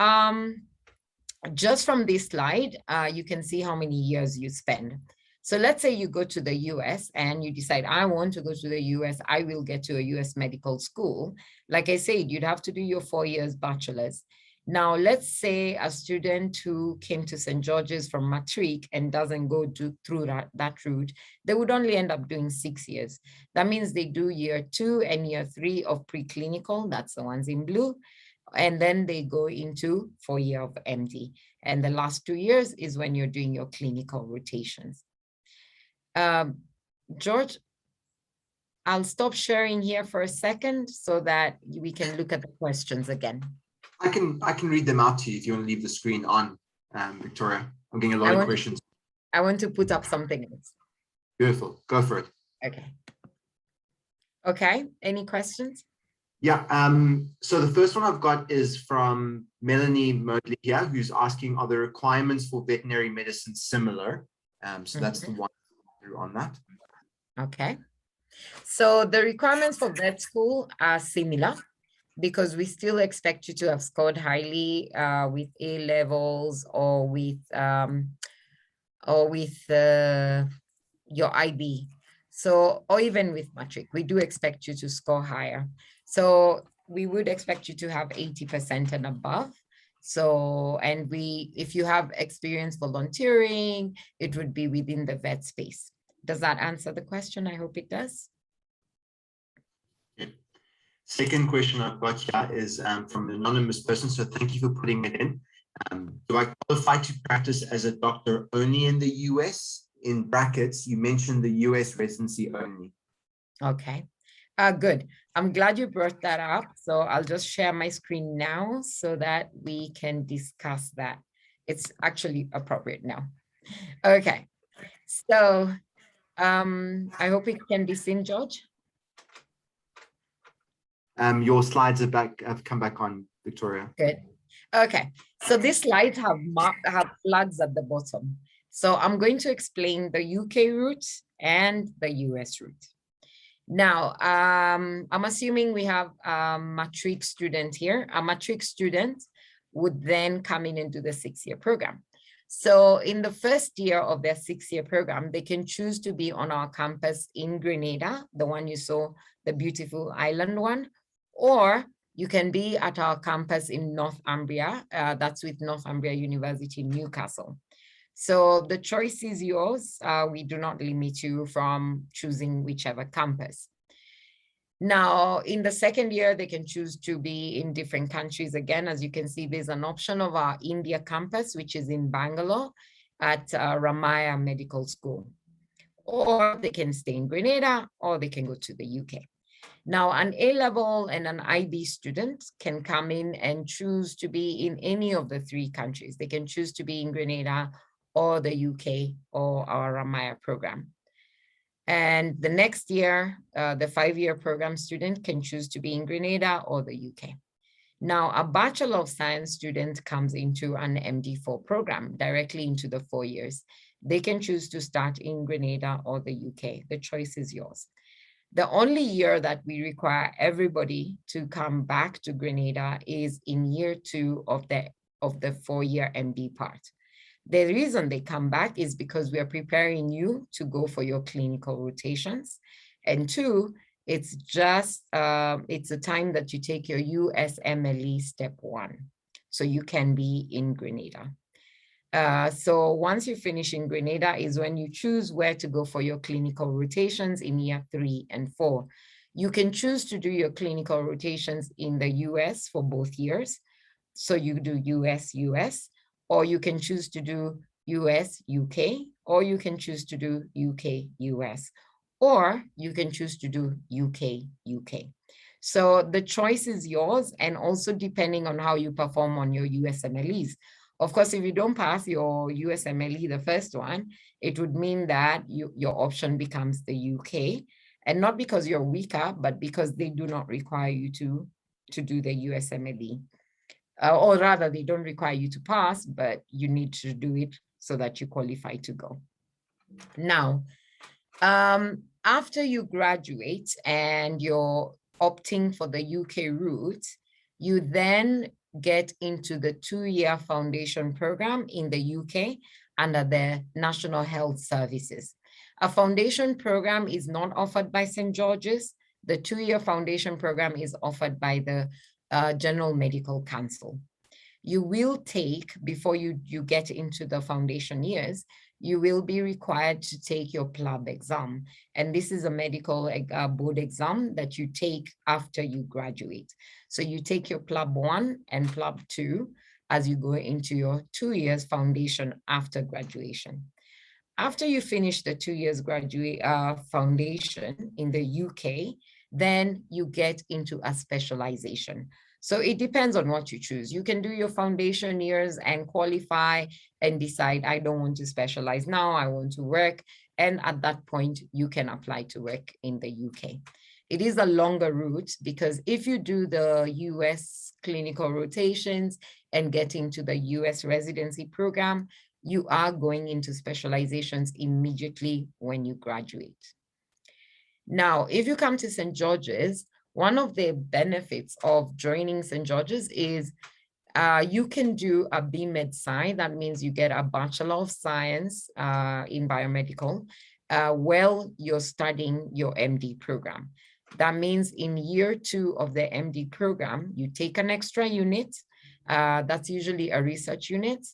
just from this slide, you can see how many years you spend. So let's say you go to the US and you decide, I want to go to the US, I will get to a US medical school. Like I said, you'd have to do your 4 years bachelor's. Now, let's say a student who came to St. George's from Matric and doesn't go through that route, they would only end up doing 6 years. That means they do year 2 and year 3 of preclinical, that's the ones in blue, and then they go into 4 year of MD. And the last 2 years is when you're doing your clinical rotations. George, I'll stop sharing here for a second so that we can look at the questions again. I can read them out to you if you want to leave the screen on, Victoria. I'm getting a lot of questions. I want to put up something else. Beautiful. Go for it. Okay. Okay. Any questions? Yeah. So the first one I've got is from Melanie Modley here, who's asking, are the requirements for veterinary medicine similar? So that's the one on that. Okay. So the requirements for vet school are similar, because we still expect you to have scored highly with A levels or with your IB. So, or even with matric, we do expect you to score higher. So we would expect you to have 80% and above. So, and if you have experience volunteering, it would be within the vet space. Does that answer the question? I hope it does. Second question I've got here is from an anonymous person, so thank you for putting it in. Do I qualify to practice as a doctor only in the US? In brackets, you mentioned the US residency only. Okay, good. I'm glad you brought that up. So I'll just share my screen now so that we can discuss that. It's actually appropriate now. Okay, so I hope it can be seen, George. Your slides have come back on, Victoria. Good. Okay, so these slides have flags at the bottom. So I'm going to explain the UK route and the US route. Now, I'm assuming we have a matric student here. A matric student would then come in and do the 6-year program. So in the first year of their 6-year program, they can choose to be on our campus in Grenada, the one you saw, the beautiful island one, or you can be at our campus in Northumbria, that's with Northumbria University in Newcastle. So the choice is yours. We do not limit you from choosing whichever campus. Now, in the second year, they can choose to be in different countries. Again, as you can see, there's an option of our India campus, which is in Bangalore at Ramaya Medical School. Or they can stay in Grenada, or they can go to the UK. Now, an A-level and an IB student can come in and choose to be in any of the 3 countries. They can choose to be in Grenada or the UK or our Ramaya program. And the next year, the 5-year program student can choose to be in Grenada or the UK. Now, a Bachelor of Science student comes into an MD4 program directly into the 4 years. They can choose to start in Grenada or the UK. The choice is yours. The only year that we require everybody to come back to Grenada is in year 2 of the 4-year MD part. The reason they come back is because we are preparing you to go for your clinical rotations. And 2, it's just, it's a time that you take your USMLE step 1. So you can be in Grenada. So once you finish in Grenada is when you choose where to go for your clinical rotations in year 3 and 4. You can choose to do your clinical rotations in the US for both years. So you do US, or you can choose to do US, UK, or you can choose to do UK, US, or you can choose to do UK, UK. So the choice is yours, and also depending on how you perform on your USMLEs. Of course, if you don't pass your USMLE, the first one, it would mean that your option becomes the UK, and not because you're weaker, but because they do not require you to do the USMLE. Or rather, they don't require you to pass, but you need to do it so that you qualify to go. Now, after you graduate and you're opting for the UK route, you then get into the 2-year foundation program in the UK under the National Health Services. A foundation program is not offered by St. George's. The 2-year foundation program is offered by the General Medical Council. You will take, before you get into the foundation years, you will be required to take your PLAB exam. And this is a medical board exam that you take after you graduate. So you take your PLAB 1 and PLAB 2 as you go into your 2 years foundation after graduation. After you finish the 2 years foundation in the UK, then you get into a specialization. So it depends on what you choose. You can do your foundation years and qualify and decide, I don't want to specialize now, I want to work. And at that point, you can apply to work in the UK. It is a longer route because if you do the US clinical rotations and get into the US residency program, you are going into specializations immediately when you graduate. Now, if you come to St. George's, one of the benefits of joining St. George's is you can do a BMed Sci. That means you get a Bachelor of Science in biomedical while you're studying your MD program. That means in year 2 of the MD program, you take an extra unit. That's usually a research unit.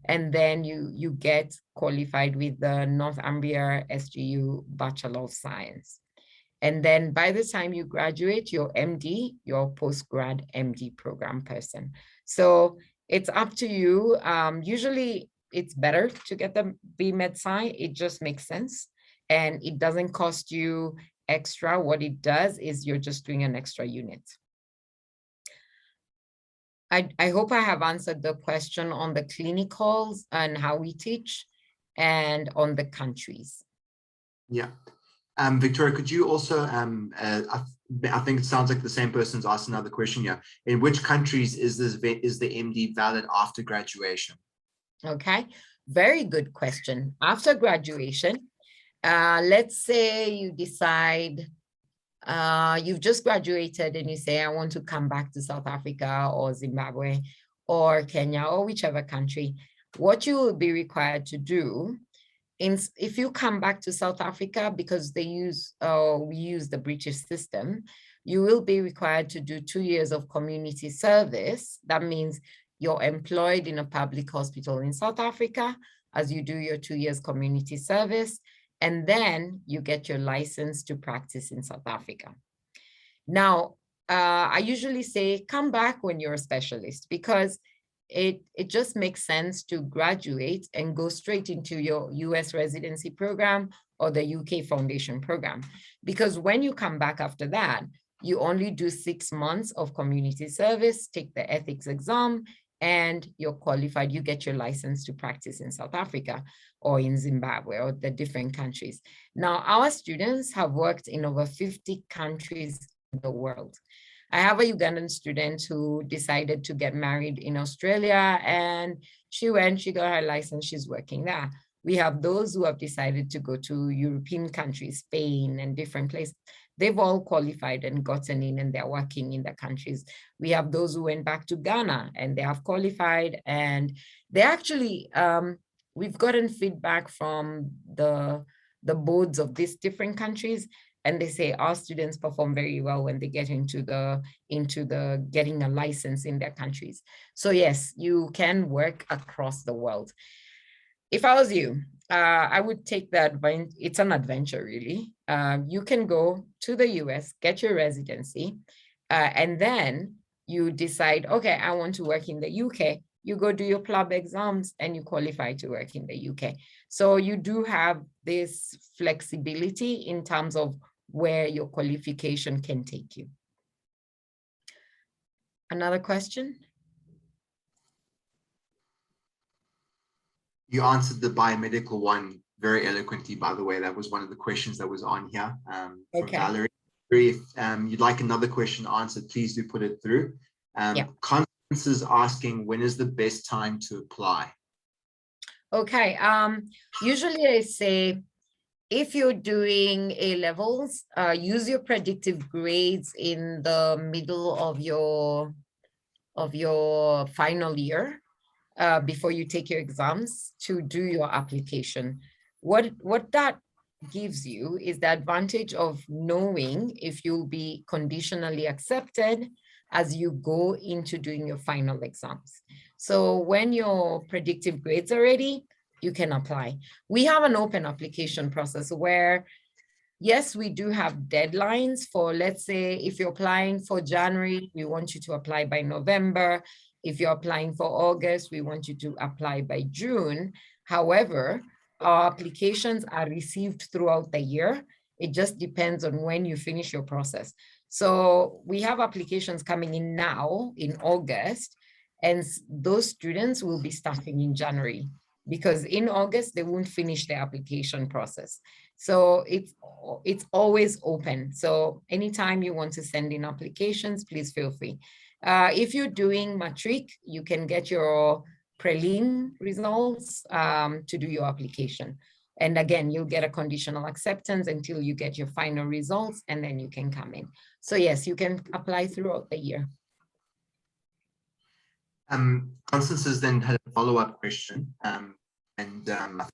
And then you get qualified with the Northumbria SGU Bachelor of Science. And then by the time you graduate, your MD, your post-grad MD program person. So it's up to you. Usually it's better to get the BMed Sci. It just makes sense. And it doesn't cost you extra. What it does is you're just doing an extra unit. I hope I have answered the question on the clinicals and how we teach and on the countries. Yeah. Victoria, could you also, I think it sounds like the same person's asked another question here. In which countries is the MD valid after graduation? Okay, very good question. After graduation, let's say you decide you've just graduated and you say, I want to come back to South Africa or Zimbabwe or Kenya or whichever country. What you will be required to do if you come back to South Africa, because we use the British system, you will be required to do 2 years of community service. That means you're employed in a public hospital in South Africa as you do your 2 years community service, and then you get your license to practice in South Africa. Now, I usually say come back when you're a specialist, because it just makes sense to graduate and go straight into your US residency program or the UK foundation program. Because when you come back after that, you only do 6 months of community service, take the ethics exam, and you're qualified. You get your license to practice in South Africa or in Zimbabwe or the different countries. Now, our students have worked in over 50 countries in the world. I have a Ugandan student who decided to get married in Australia, and she got her license, she's working there. We have those who have decided to go to European countries, Spain and different places. They've all qualified and gotten in, and they're working in the countries. We have those who went back to Ghana and they have qualified, and they actually, we've gotten feedback from the boards of these different countries, and they say our students perform very well when they get into the getting a license in their countries. So yes, you can work across the world. If I was you, I would take that. It's an adventure, really. You can go to the US, get your residency, and then you decide, okay, I want to work in the UK. You go do your PLAB exams and you qualify to work in the UK. So you do have this flexibility in terms of where your qualification can take you. Another question? You answered the biomedical one very eloquently, by the way. That was one of the questions that was on here from Valerie. If you'd like another question answered, please do put it through. Constance is asking, when is the best time to apply? Okay, usually I say, if you're doing A levels, use your predictive grades in the middle of your final year before you take your exams to do your application. What that gives you is the advantage of knowing if you'll be conditionally accepted as you go into doing your final exams. So when your predictive grades are ready, you can apply. We have an open application process where, yes, we do have deadlines for, let's say, if you're applying for January, we want you to apply by November. If you're applying for August, we want you to apply by June. However, our applications are received throughout the year. It just depends on when you finish your process. So we have applications coming in now in August, and those students will be starting in January, because in August, they won't finish their application process. So it's always open. So anytime you want to send in applications, please feel free. If you're doing matric, you can get your prelim results to do your application. And again, you'll get a conditional acceptance until you get your final results, and then you can come in. So yes, you can apply throughout the year. Constance has then had a follow-up question, and I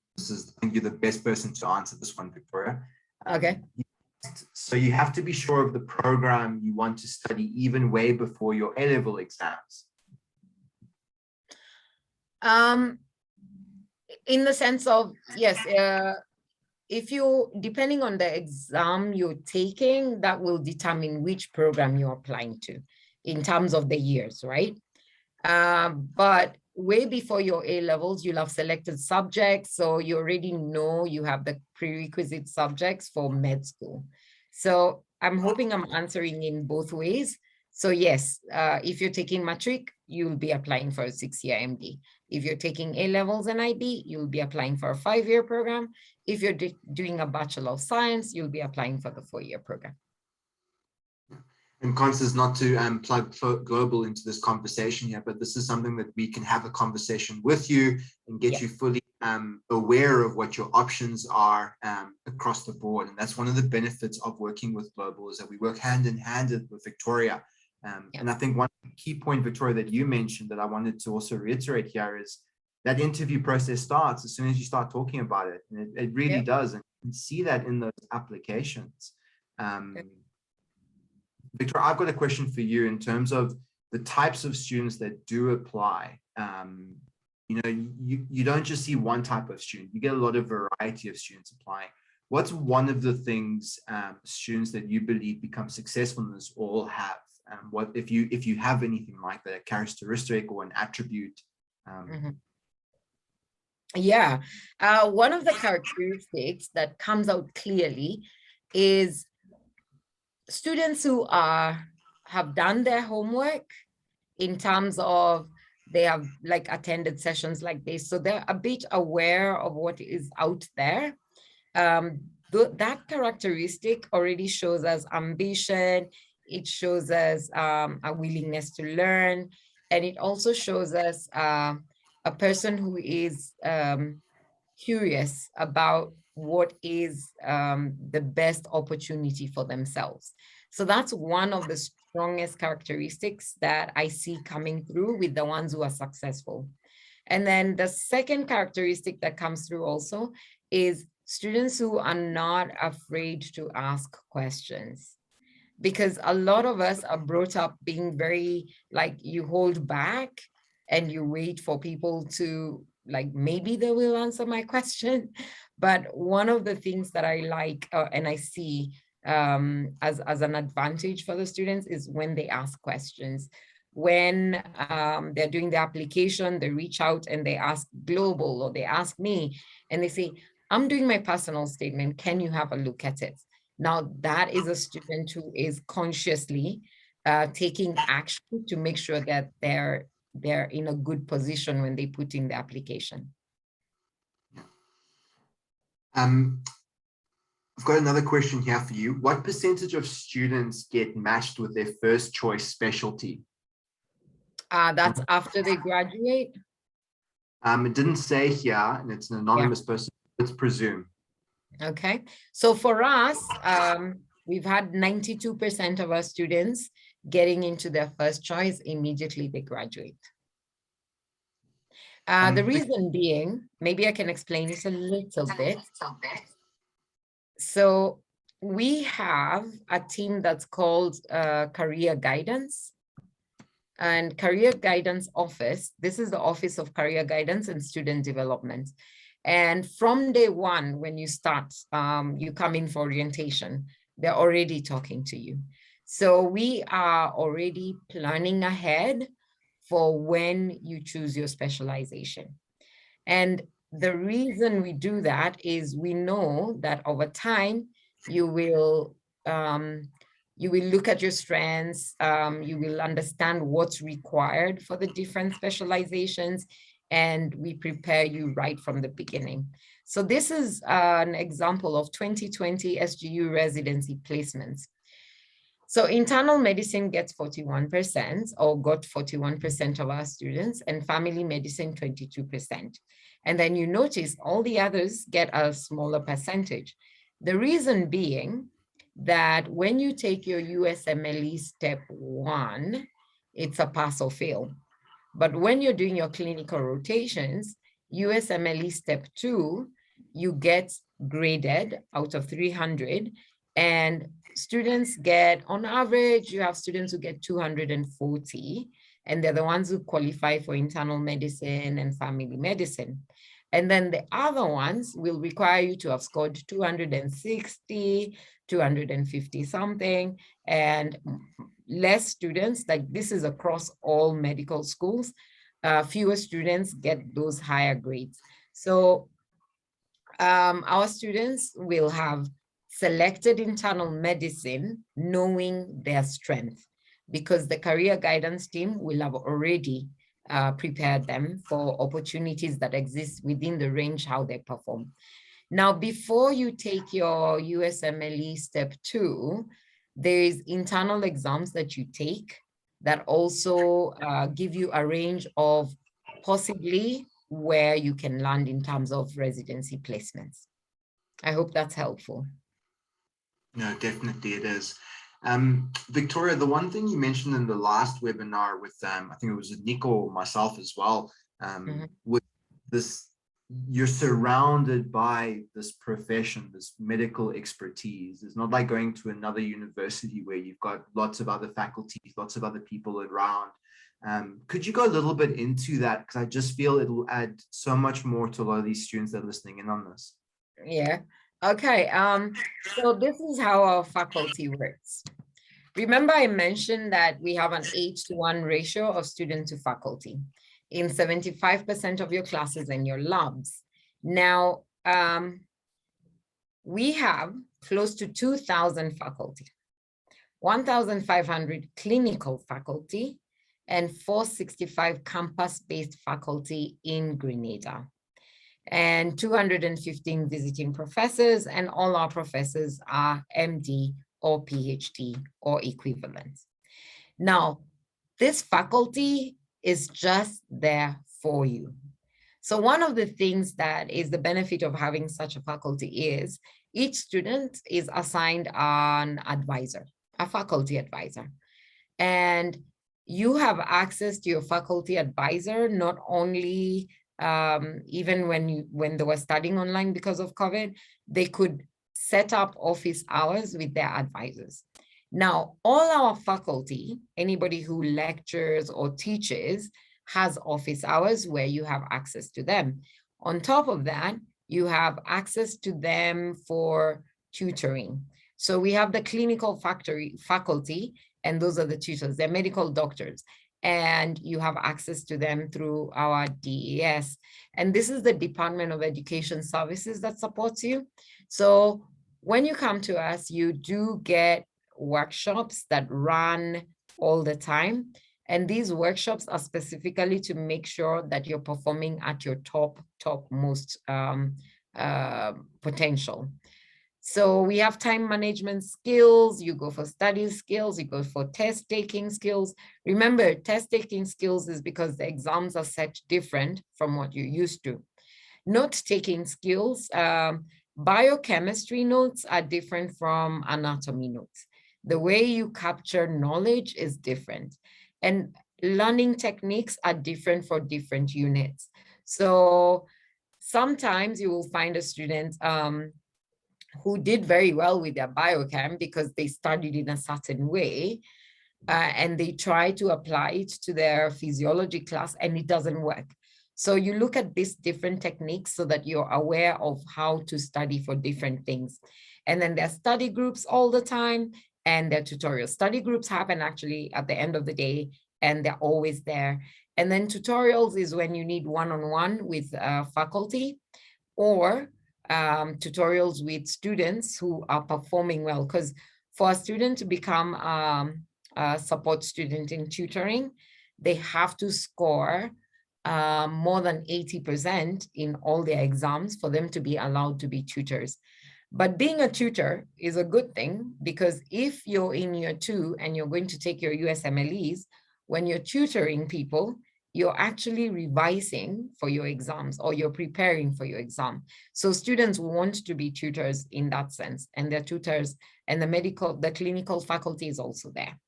think you're the best person to answer this one, Victoria. Okay. So you have to be sure of the program you want to study even way before your A-level exams. In the sense of, yes, if you, depending on the exam you're taking, that will determine which program you're applying to in terms of the years, right? But way before your A-levels, you'll have selected subjects. So you already know you have the prerequisite subjects for med school. So I'm hoping I'm answering in both ways. So yes, if you're taking matric, you'll be applying for a 6-year MD. If you're taking A-levels and IB, you'll be applying for a 5-year program. If you're doing a Bachelor of Science, you'll be applying for the 4-year program. And Constance, not to plug global into this conversation here, but this is something that we can have a conversation with you and get you fully aware of what your options are across the board. And that's one of the benefits of working with global, is that we work hand in hand with Victoria. And I think one key point, Victoria, that you mentioned that I wanted to also reiterate here is that interview process starts as soon as you start talking about it. And it really does. And you can see that in those applications. Victoria, I've got a question for you in terms of the types of students that do apply. You know, you don't just see one type of student, you get a lot of variety of students applying. What's one of the things students that you believe become successful in this all have? What if you have anything like that, a characteristic or an attribute? Yeah, one of the characteristics that comes out clearly is students who have done their homework in terms of they have like attended sessions like this, so they're a bit aware of what is out there. That characteristic already shows us ambition. It shows us a willingness to learn, and it also shows us a person who is curious about what is the best opportunity for themselves. So that's one of the strongest characteristics that I see coming through with the ones who are successful. And then the second characteristic that comes through also is students who are not afraid to ask questions. Because a lot of us are brought up being very, like, you hold back and you wait for people to, like, maybe they will answer my question. But one of the things that I like and I see as an advantage for the students is when they ask questions. When they're doing the application, they reach out and they ask global, or they ask me and they say, I'm doing my personal statement, can you have a look at it? Now, that is a student who is consciously taking action to make sure that they're in a good position when they put in the application. I've got another question here for you. What percentage of students get matched with their first choice specialty? That's after they graduate? It didn't say here, and it's an anonymous person. Let's presume. Okay, so for us, we've had 92% of our students getting into their first choice immediately they graduate. The reason being, maybe I can explain it a little bit. So we have a team that's called Career Guidance. And Career Guidance Office, this is the Office of Career Guidance and Student Development. And from day one, when you start, you come in for orientation, they're already talking to you. So we are already planning ahead for when you choose your specialization. And the reason we do that is we know that over time, you will look at your strengths, you will understand what's required for the different specializations, and we prepare you right from the beginning. So this is an example of 2020 Sgu Residency Placements. So internal medicine gets 41%, or got 41% of our students, and family medicine 22%. And then you notice all the others get a smaller percentage. The reason being that when you take your USMLE step 1, it's a pass or fail. But when you're doing your clinical rotations, USMLE step 2, you get graded out of 300, and students get, on average, you have students who get 240, and they're the ones who qualify for internal medicine and family medicine. And then the other ones will require you to have scored 260, 250 something, and less students, like this is across all medical schools, fewer students get those higher grades. So our students will have selected internal medicine knowing their strength. because the career guidance team will have already prepared them for opportunities that exist within the range how they perform. Now, before you take your USMLE step 2, there's internal exams that you take that also give you a range of possibly where you can land in terms of residency placements. I hope that's helpful. No, definitely it is. Victoria, the one thing you mentioned in the last webinar with, I think it was Nico or myself as well, with this, you're surrounded by this profession, this medical expertise. It's not like going to another university where you've got lots of other faculties, lots of other people around. Could you go a little bit into that? Because I just feel it will add so much more to a lot of these students that are listening in on this. Yeah. Okay. So this is how our faculty works. Remember, I mentioned that we have an 8:1 ratio of student to faculty in 75% of your classes and your labs. Now, we have close to 2,000 faculty, 1,500 clinical faculty, and 465 campus-based faculty in Grenada, and 215 visiting professors, and all our professors are MD or PhD or equivalent. Now, this faculty is just there for you. So one of the things that is the benefit of having such a faculty is each student is assigned an advisor, a faculty advisor. And you have access to your faculty advisor, not only even when they were studying online because of COVID, they could set up office hours with their advisors. Now, all our faculty, anybody who lectures or teaches, has office hours where you have access to them. On top of that, you have access to them for tutoring. So we have the clinical faculty, and those are the tutors, they're medical doctors. And you have access to them through our DES. And this is the Department of Education Services that supports you. So when you come to us, you do get workshops that run all the time. And these workshops are specifically to make sure that you're performing at your topmost potential. So we have time management skills, you go for study skills, you go for test taking skills. Remember, test taking skills is because the exams are set different from what you're used to. Note taking skills, biochemistry notes are different from anatomy notes. The way you capture knowledge is different. And learning techniques are different for different units. So sometimes you will find a student who did very well with their biochem because they studied in a certain way, and they try to apply it to their physiology class and it doesn't work. So you look at these different techniques so that you're aware of how to study for different things. And then there are study groups all the time, and their tutorials. Study groups happen actually at the end of the day, and they're always there. And then tutorials is when you need one-on-one with faculty, or tutorials with students who are performing well. Because for a student to become a support student in tutoring, they have to score more than 80% in all their exams for them to be allowed to be tutors. But being a tutor is a good thing, because if you're in year 2 and you're going to take your USMLEs, when you're tutoring people, you're actually revising for your exams, or you're preparing for your exam. So students want to be tutors in that sense, and they're tutors, and the clinical faculty is also there.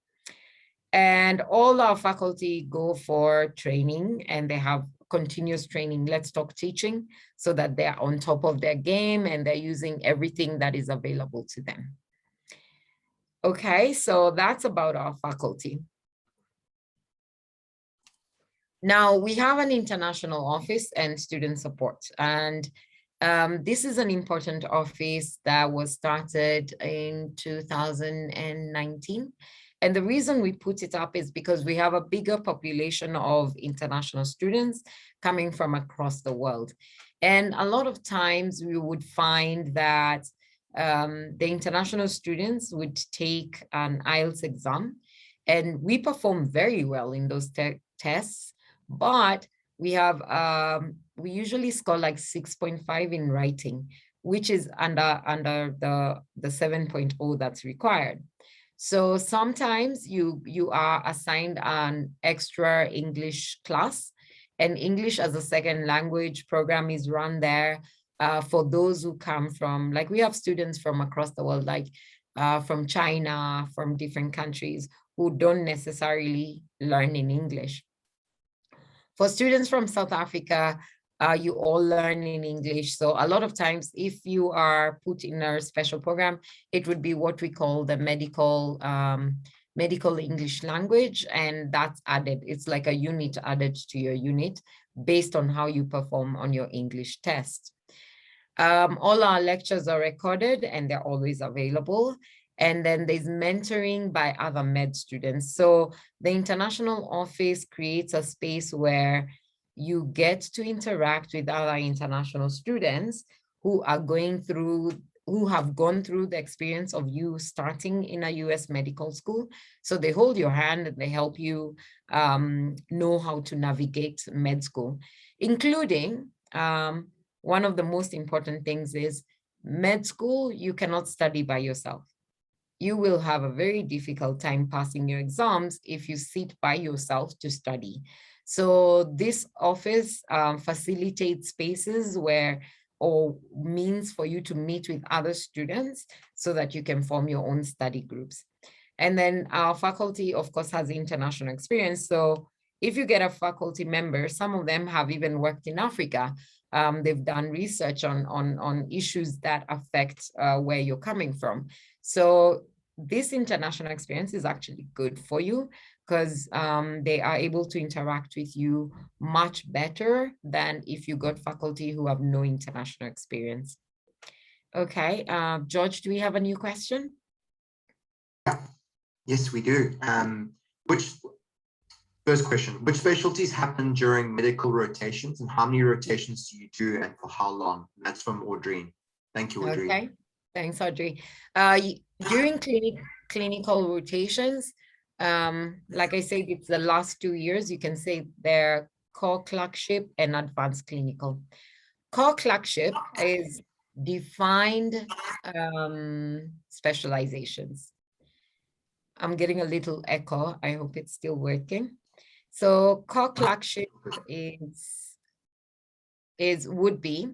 And all our faculty go for training, and they have continuous training, let's talk teaching, so that they're on top of their game and they're using everything that is available to them. Okay, so that's about our faculty. Now we have an international office and student support, and this is an important office that was started in 2019. And the reason we put it up is because we have a bigger population of international students coming from across the world. And a lot of times we would find that the international students would take an Ielts exam, And we perform very well in those tests, but we have, we usually score like 6.5 in writing, which is under the 7.0 that's required. So sometimes you are assigned an extra English class, and English as a second language program is run there for those who come from, like we have students from across the world, like from China, from different countries who don't necessarily learn in English. For students from South Africa, you all learn in English. So a lot of times, if you are put in a special program, it would be what we call the medical English language, and that's added. It's like a unit added to your unit based on how you perform on your English test. All our lectures are recorded and they're always available. And then there's mentoring by other med students. So the international office creates a space where you get to interact with other international students who are who have gone through the experience of you starting in a US medical school. So they hold your hand and they help you know how to navigate med school, including one of the most important things is med school, you cannot study by yourself. You will have a very difficult time passing your exams if you sit by yourself to study. So this office facilitates spaces or means for you to meet with other students so that you can form your own study groups. And then our faculty, of course, has international experience. So if you get a faculty member, some of them have even worked in Africa. They've done research on issues that affect where you're coming from. So this international experience is actually good for you because they are able to interact with you much better than if you got faculty who have no international experience. Okay, George, do we have a new question? Yes, we do. First question, which specialties happen during medical rotations and how many rotations do you do and for how long? That's from Audrey. Thank you, Audrey. Okay, thanks, Audrey. During clinical rotations, like I said, it's the last 2 years, you can say they're core clerkship and advanced clinical. Core clerkship is defined specializations. I'm getting a little echo. I hope it's still working. So core clerkship would be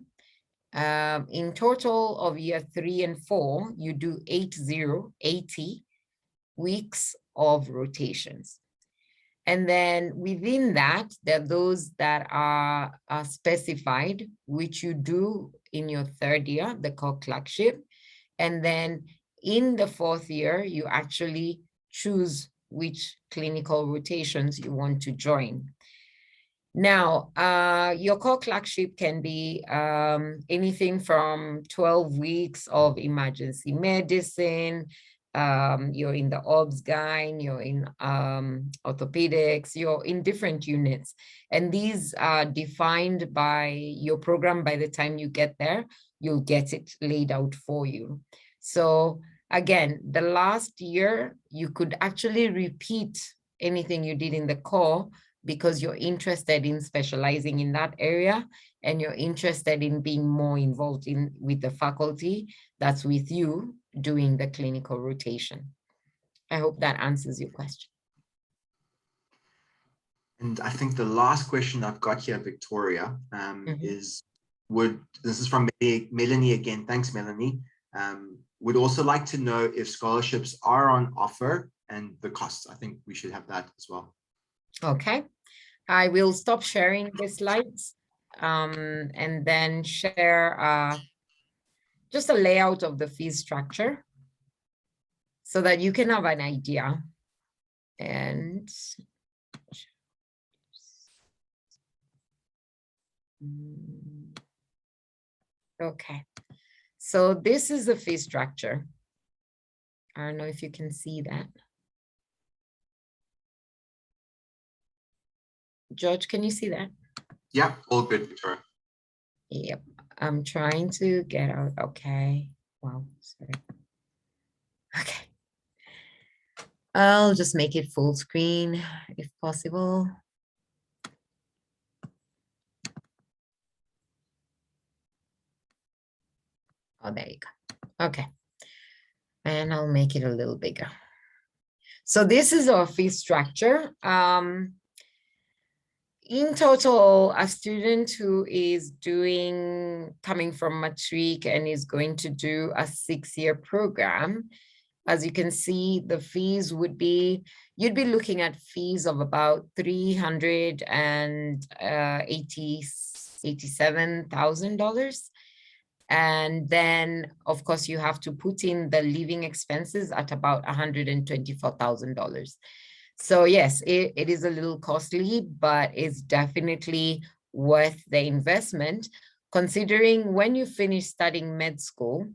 in total of year 3 and 4, you do 80 weeks of rotations. And then within that, there are those that are specified, which you do in your 3rd year, the core clerkship. And then in the 4th year, you actually choose which clinical rotations you want to join. Now, your core clerkship can be anything from 12 weeks of emergency medicine, you're in the obs-gyn, you're in orthopedics, you're in different units. And these are defined by your program. By the time you get there, you'll get it laid out for you. So again, the last year, you could actually repeat anything you did in the core because you're interested in specializing in that area and you're interested in being more involved with the faculty that's with you doing the clinical rotation. I hope that answers your question. And I think the last question I've got here, Victoria, this is from Melanie again. Thanks, Melanie. Would also like to know if scholarships are on offer and the costs. I think we should have that as well. Okay, I will stop sharing the slides and then share just a layout of the fee structure so that you can have an idea. And okay, so this is the fee structure. I don't know if you can see that. George, can you see that? Yeah, all good, Victoria. Yep, I'm trying to get out. Okay, wow, sorry. Okay. I'll just make it full screen if possible. Oh, there you go. Okay. And I'll make it a little bigger. So this is our fee structure. In total, a student who is coming from Matric and is going to do a 6-year program, as you can see, the fees would be, you'd be looking at fees of about $387,000. And then, of course, you have to put in the living expenses at about $124,000. So yes, it is a little costly, but it's definitely worth the investment, considering when you finish studying med school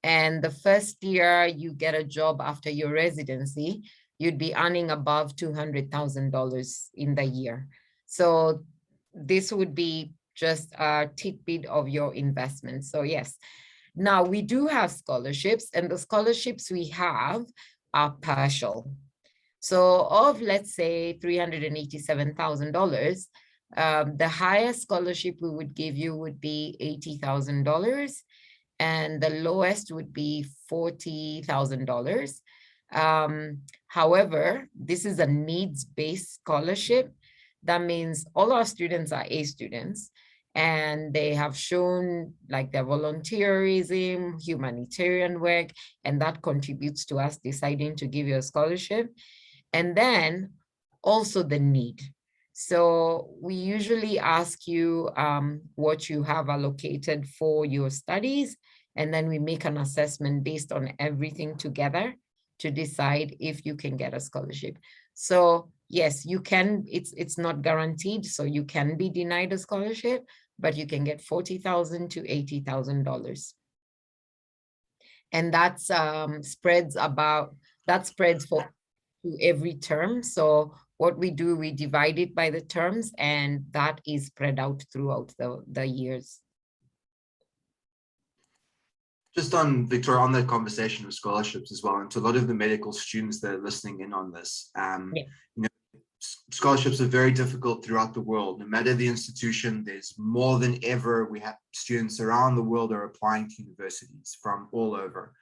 and the first year you get a job after your residency, you'd be earning above $200,000 in the year. So this would be just a tidbit of your investment. So yes, now we do have scholarships, and the scholarships we have are partial. So of, let's say, $387,000, the highest scholarship we would give you would be $80,000, and the lowest would be $40,000. However, this is a needs-based scholarship. That means all our students are A students, and they have shown like their volunteerism, humanitarian work, and that contributes to us deciding to give you a scholarship. And then also the need. So we usually ask you what you have allocated for your studies, and then we make an assessment based on everything together to decide if you can get a scholarship. So yes, you can, it's not guaranteed, so you can be denied a scholarship, but you can get $40,000 to $80,000. And that's spreads for to every term. So what we do, we divide it by the terms, and that is spread out throughout the years. Just on, Victoria, on that conversation of scholarships as well, and to a lot of the medical students that are listening in on this, you know, scholarships are very difficult throughout the world. No matter the institution, there's more than ever. We have students around the world are applying to universities from all over.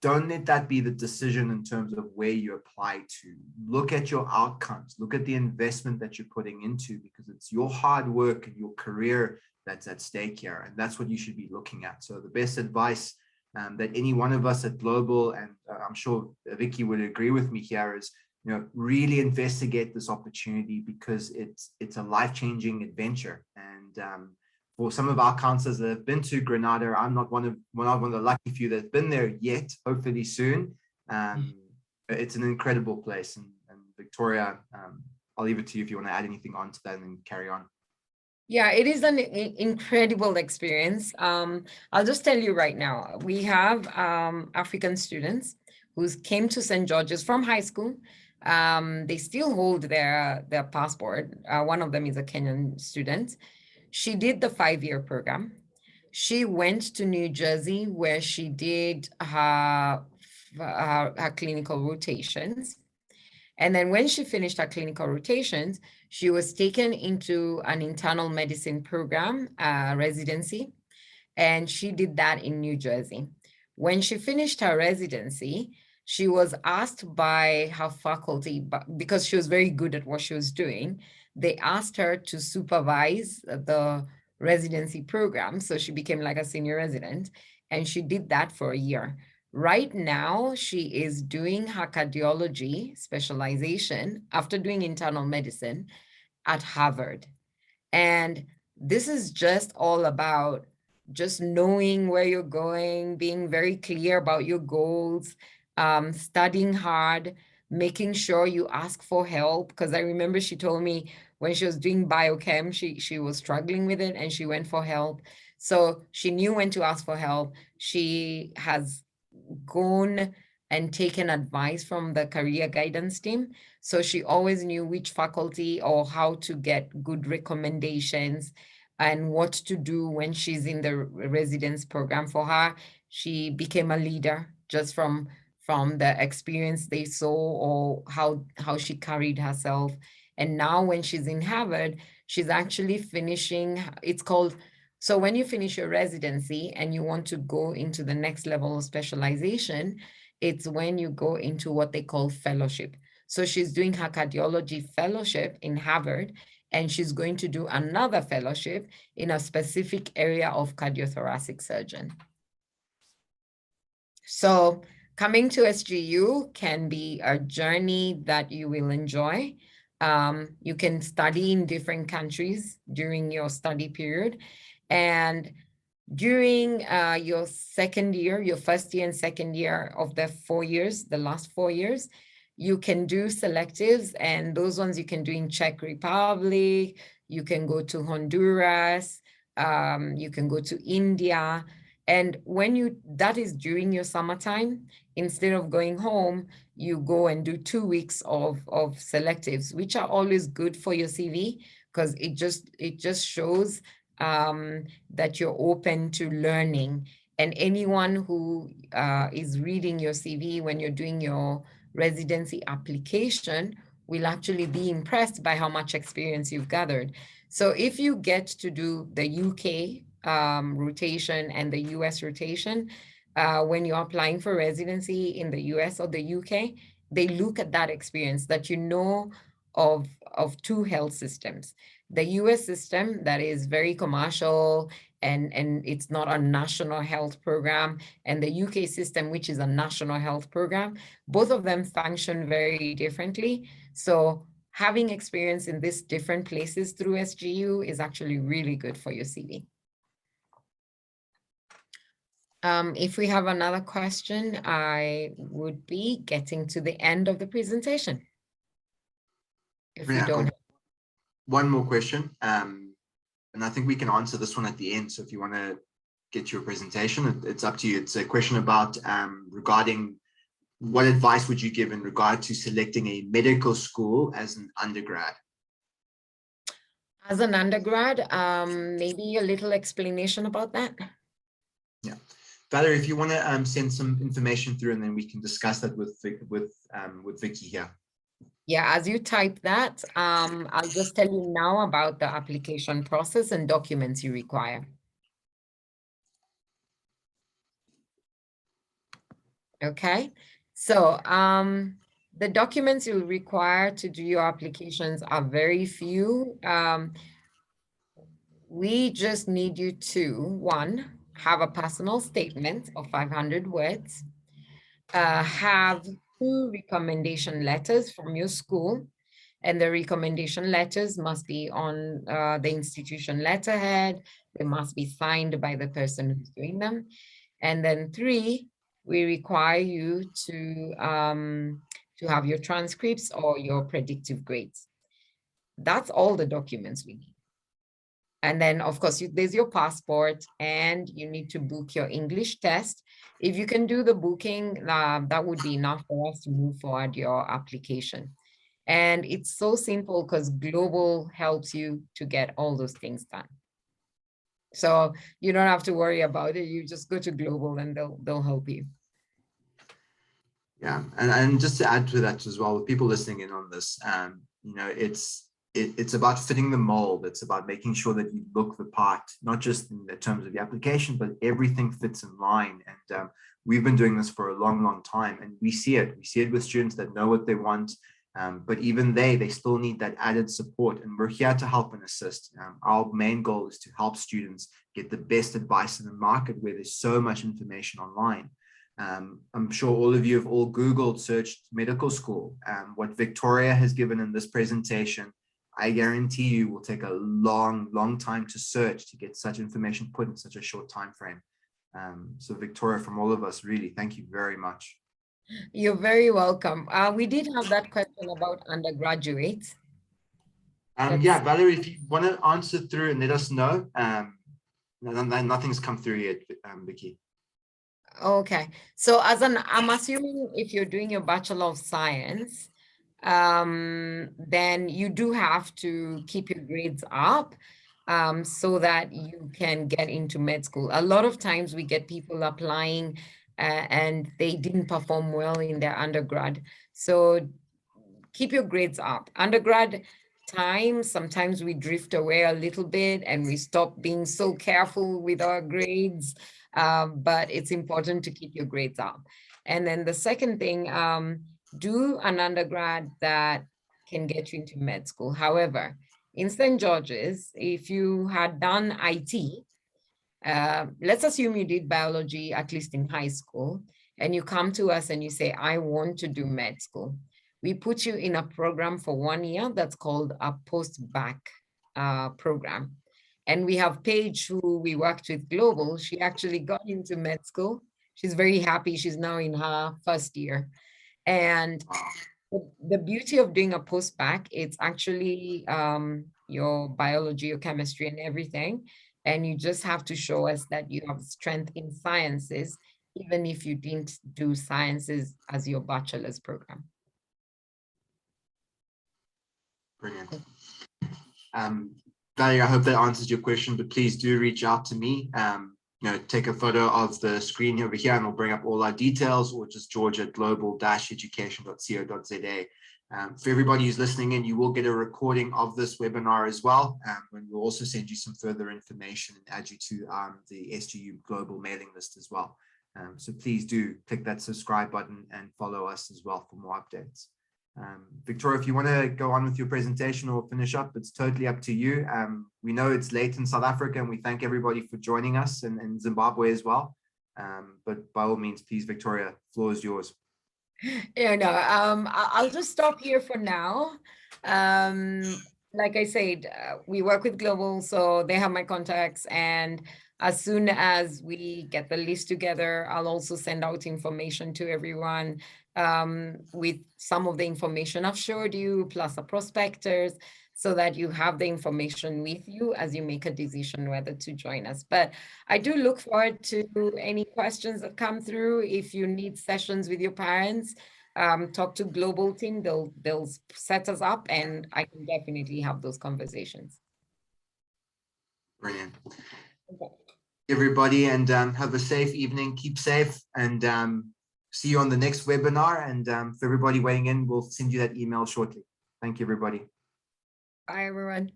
Don't let that be the decision in terms of where you apply to. Look at your outcomes, look at the investment that you're putting into, because it's your hard work and your career that's at stake here. And that's what you should be looking at. So the best advice that any one of us at Global, and I'm sure Vicky would agree with me here, is, you know, really investigate this opportunity, because it's a life-changing adventure. And for some of our counselors that have been to Grenada, I'm not one of the lucky few that's been there yet, hopefully soon. It's an incredible place. And Victoria, I'll leave it to you if you want to add anything on to that and carry on. Yeah, it is an incredible experience. I'll just tell you right now, we have African students who came to St. George's from high school. They still hold their passport. One of them is a Kenyan student. She did the 5-year program. She went to New Jersey, where she did her clinical rotations. And then when she finished her clinical rotations, she was taken into an internal medicine program, residency, and she did that in New Jersey. When she finished her residency, she was asked by her faculty, because she was very good at what she was doing, they asked her to supervise the residency program. So she became like a senior resident, and she did that for a year. Right now, she is doing her cardiology specialization after doing internal medicine at Harvard. And this is just all about just knowing where you're going, being very clear about your goals, studying hard, making sure you ask for help. Because I remember she told me when she was doing biochem, she was struggling with it and she went for help. So she knew when to ask for help. She has gone and taken advice from the career guidance team. So she always knew which faculty or how to get good recommendations and what to do when she's in the residence program. For her, she became a leader just from from the experience they saw or how she carried herself. And now when she's in Harvard, she's actually finishing, it's called, so when you finish your residency and you want to go into the next level of specialization, it's when you go into what they call fellowship. So she's doing her cardiology fellowship in Harvard, and she's going to do another fellowship in a specific area of cardiothoracic surgeon. So coming to SGU can be a journey that you will enjoy. You can study in different countries during your study period. And during your second year, your first year and second year of the 4 years, the last 4 years, you can do selectives, and those ones you can do in Czech Republic, you can go to Honduras, you can go to India. And when that is during your summertime, instead of going home, you go and do 2 weeks of selectives, which are always good for your CV, because it just shows that you're open to learning. And anyone who is reading your CV when you're doing your residency application will actually be impressed by how much experience you've gathered. So if you get to do the UK rotation and the US rotation, when you're applying for residency in the US or the UK, they look at that experience, that you know of 2 health systems. The US system that is very commercial and it's not a national health program, and the UK system, which is a national health program, both of them function very differently. So having experience in these different places through SGU is actually really good for your CV. If we have another question, I would be getting to the end of the presentation. If we don't. One more question, and I think we can answer this one at the end. So if you want to get your presentation, it's up to you. It's a question about regarding what advice would you give in regard to selecting a medical school as an undergrad? As an undergrad, maybe a little explanation about that. Yeah, Valerie, if you want to send some information through, and then we can discuss that with Vicky here. Yeah, as you type that, I'll just tell you now about the application process and documents you require. Okay, so the documents you'll require to do your applications are very few. We just need you to, 1, have a personal statement of 500 words, have 2 recommendation letters from your school, and the recommendation letters must be on the institution letterhead. They must be signed by the person who's doing them. And then 3, we require you to have your transcripts or your predictive grades. That's all the documents we need. And then, of course, there's your passport, and you need to book your English test. If you can do the booking, that would be enough for us to move forward your application. And it's so simple because Global helps you to get all those things done. So you don't have to worry about it. You just go to Global and they'll help you. Yeah, and just to add to that as well, with people listening in on this, you know, it's about fitting the mold. It's about making sure that you look the part, not just in the terms of the application, but everything fits in line. And we've been doing this for a long, long time, and we see it. We see it with students that know what they want, but even they still need that added support. And we're here to help and assist. Our main goal is to help students get the best advice in the market where there's so much information online. I'm sure all of you have all Googled, searched medical school. What Victoria has given in this presentation, I guarantee you will take a long, long time to search to get such information put in such a short time frame. So Victoria, from all of us, really, thank you very much. You're very welcome. We did have that question about undergraduates. Yeah, Valerie, if you want to answer through and let us know. Nothing's come through yet, Vicky. Okay, so I'm assuming if you're doing your Bachelor of Science, then you do have to keep your grades up so that you can get into med school. A lot of times we get people applying and they didn't perform well in their undergrad. So keep your grades up. Undergrad time, sometimes we drift away a little bit and we stop being so careful with our grades, but it's important to keep your grades up. And then the second thing, do an undergrad that can get you into med school. However, in St. George's, if you had done IT, let's assume you did biology, at least in high school, and you come to us and you say, I want to do med school. We put you in a program for 1 year that's called a post-bac program. And we have Paige, who we worked with global. She actually got into med school. She's very happy. She's now in her first year. And the beauty of doing a post-bac, it's actually your biology, your chemistry and everything. And you just have to show us that you have strength in sciences, even if you didn't do sciences as your bachelor's program. Brilliant. Valerie, I hope that answers your question, but please do reach out to me. Take a photo of the screen over here and we'll bring up all our details, or just George at global-education.co.za. For everybody who's listening in, you will get a recording of this webinar as well. And we'll also send you some further information and add you to the SGU Global mailing list as well. So please do click that subscribe button and follow us as well for more updates. Victoria, if you want to go on with your presentation or finish up, it's totally up to you. We know it's late in South Africa and we thank everybody for joining us, and Zimbabwe as well. But by all means, please, Victoria, the floor is yours. Yeah, no, I'll just stop here for now. Like I said, we work with Global, so they have my contacts, and as soon as we get the list together, I'll also send out information to everyone with some of the information I've showed you, plus a prospectus, so that you have the information with you as you make a decision whether to join us. But I do look forward to any questions that come through. If you need sessions with your parents, talk to Global team, they'll set us up, and I can definitely have those conversations. Brilliant. Okay. Everybody, and have a safe evening, keep safe, and see you on the next webinar. And for everybody weighing in, we'll send you that email shortly. Thank you, everybody. Bye, everyone.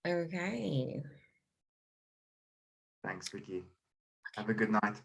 Okay. Thanks, Vicky. Have a good night.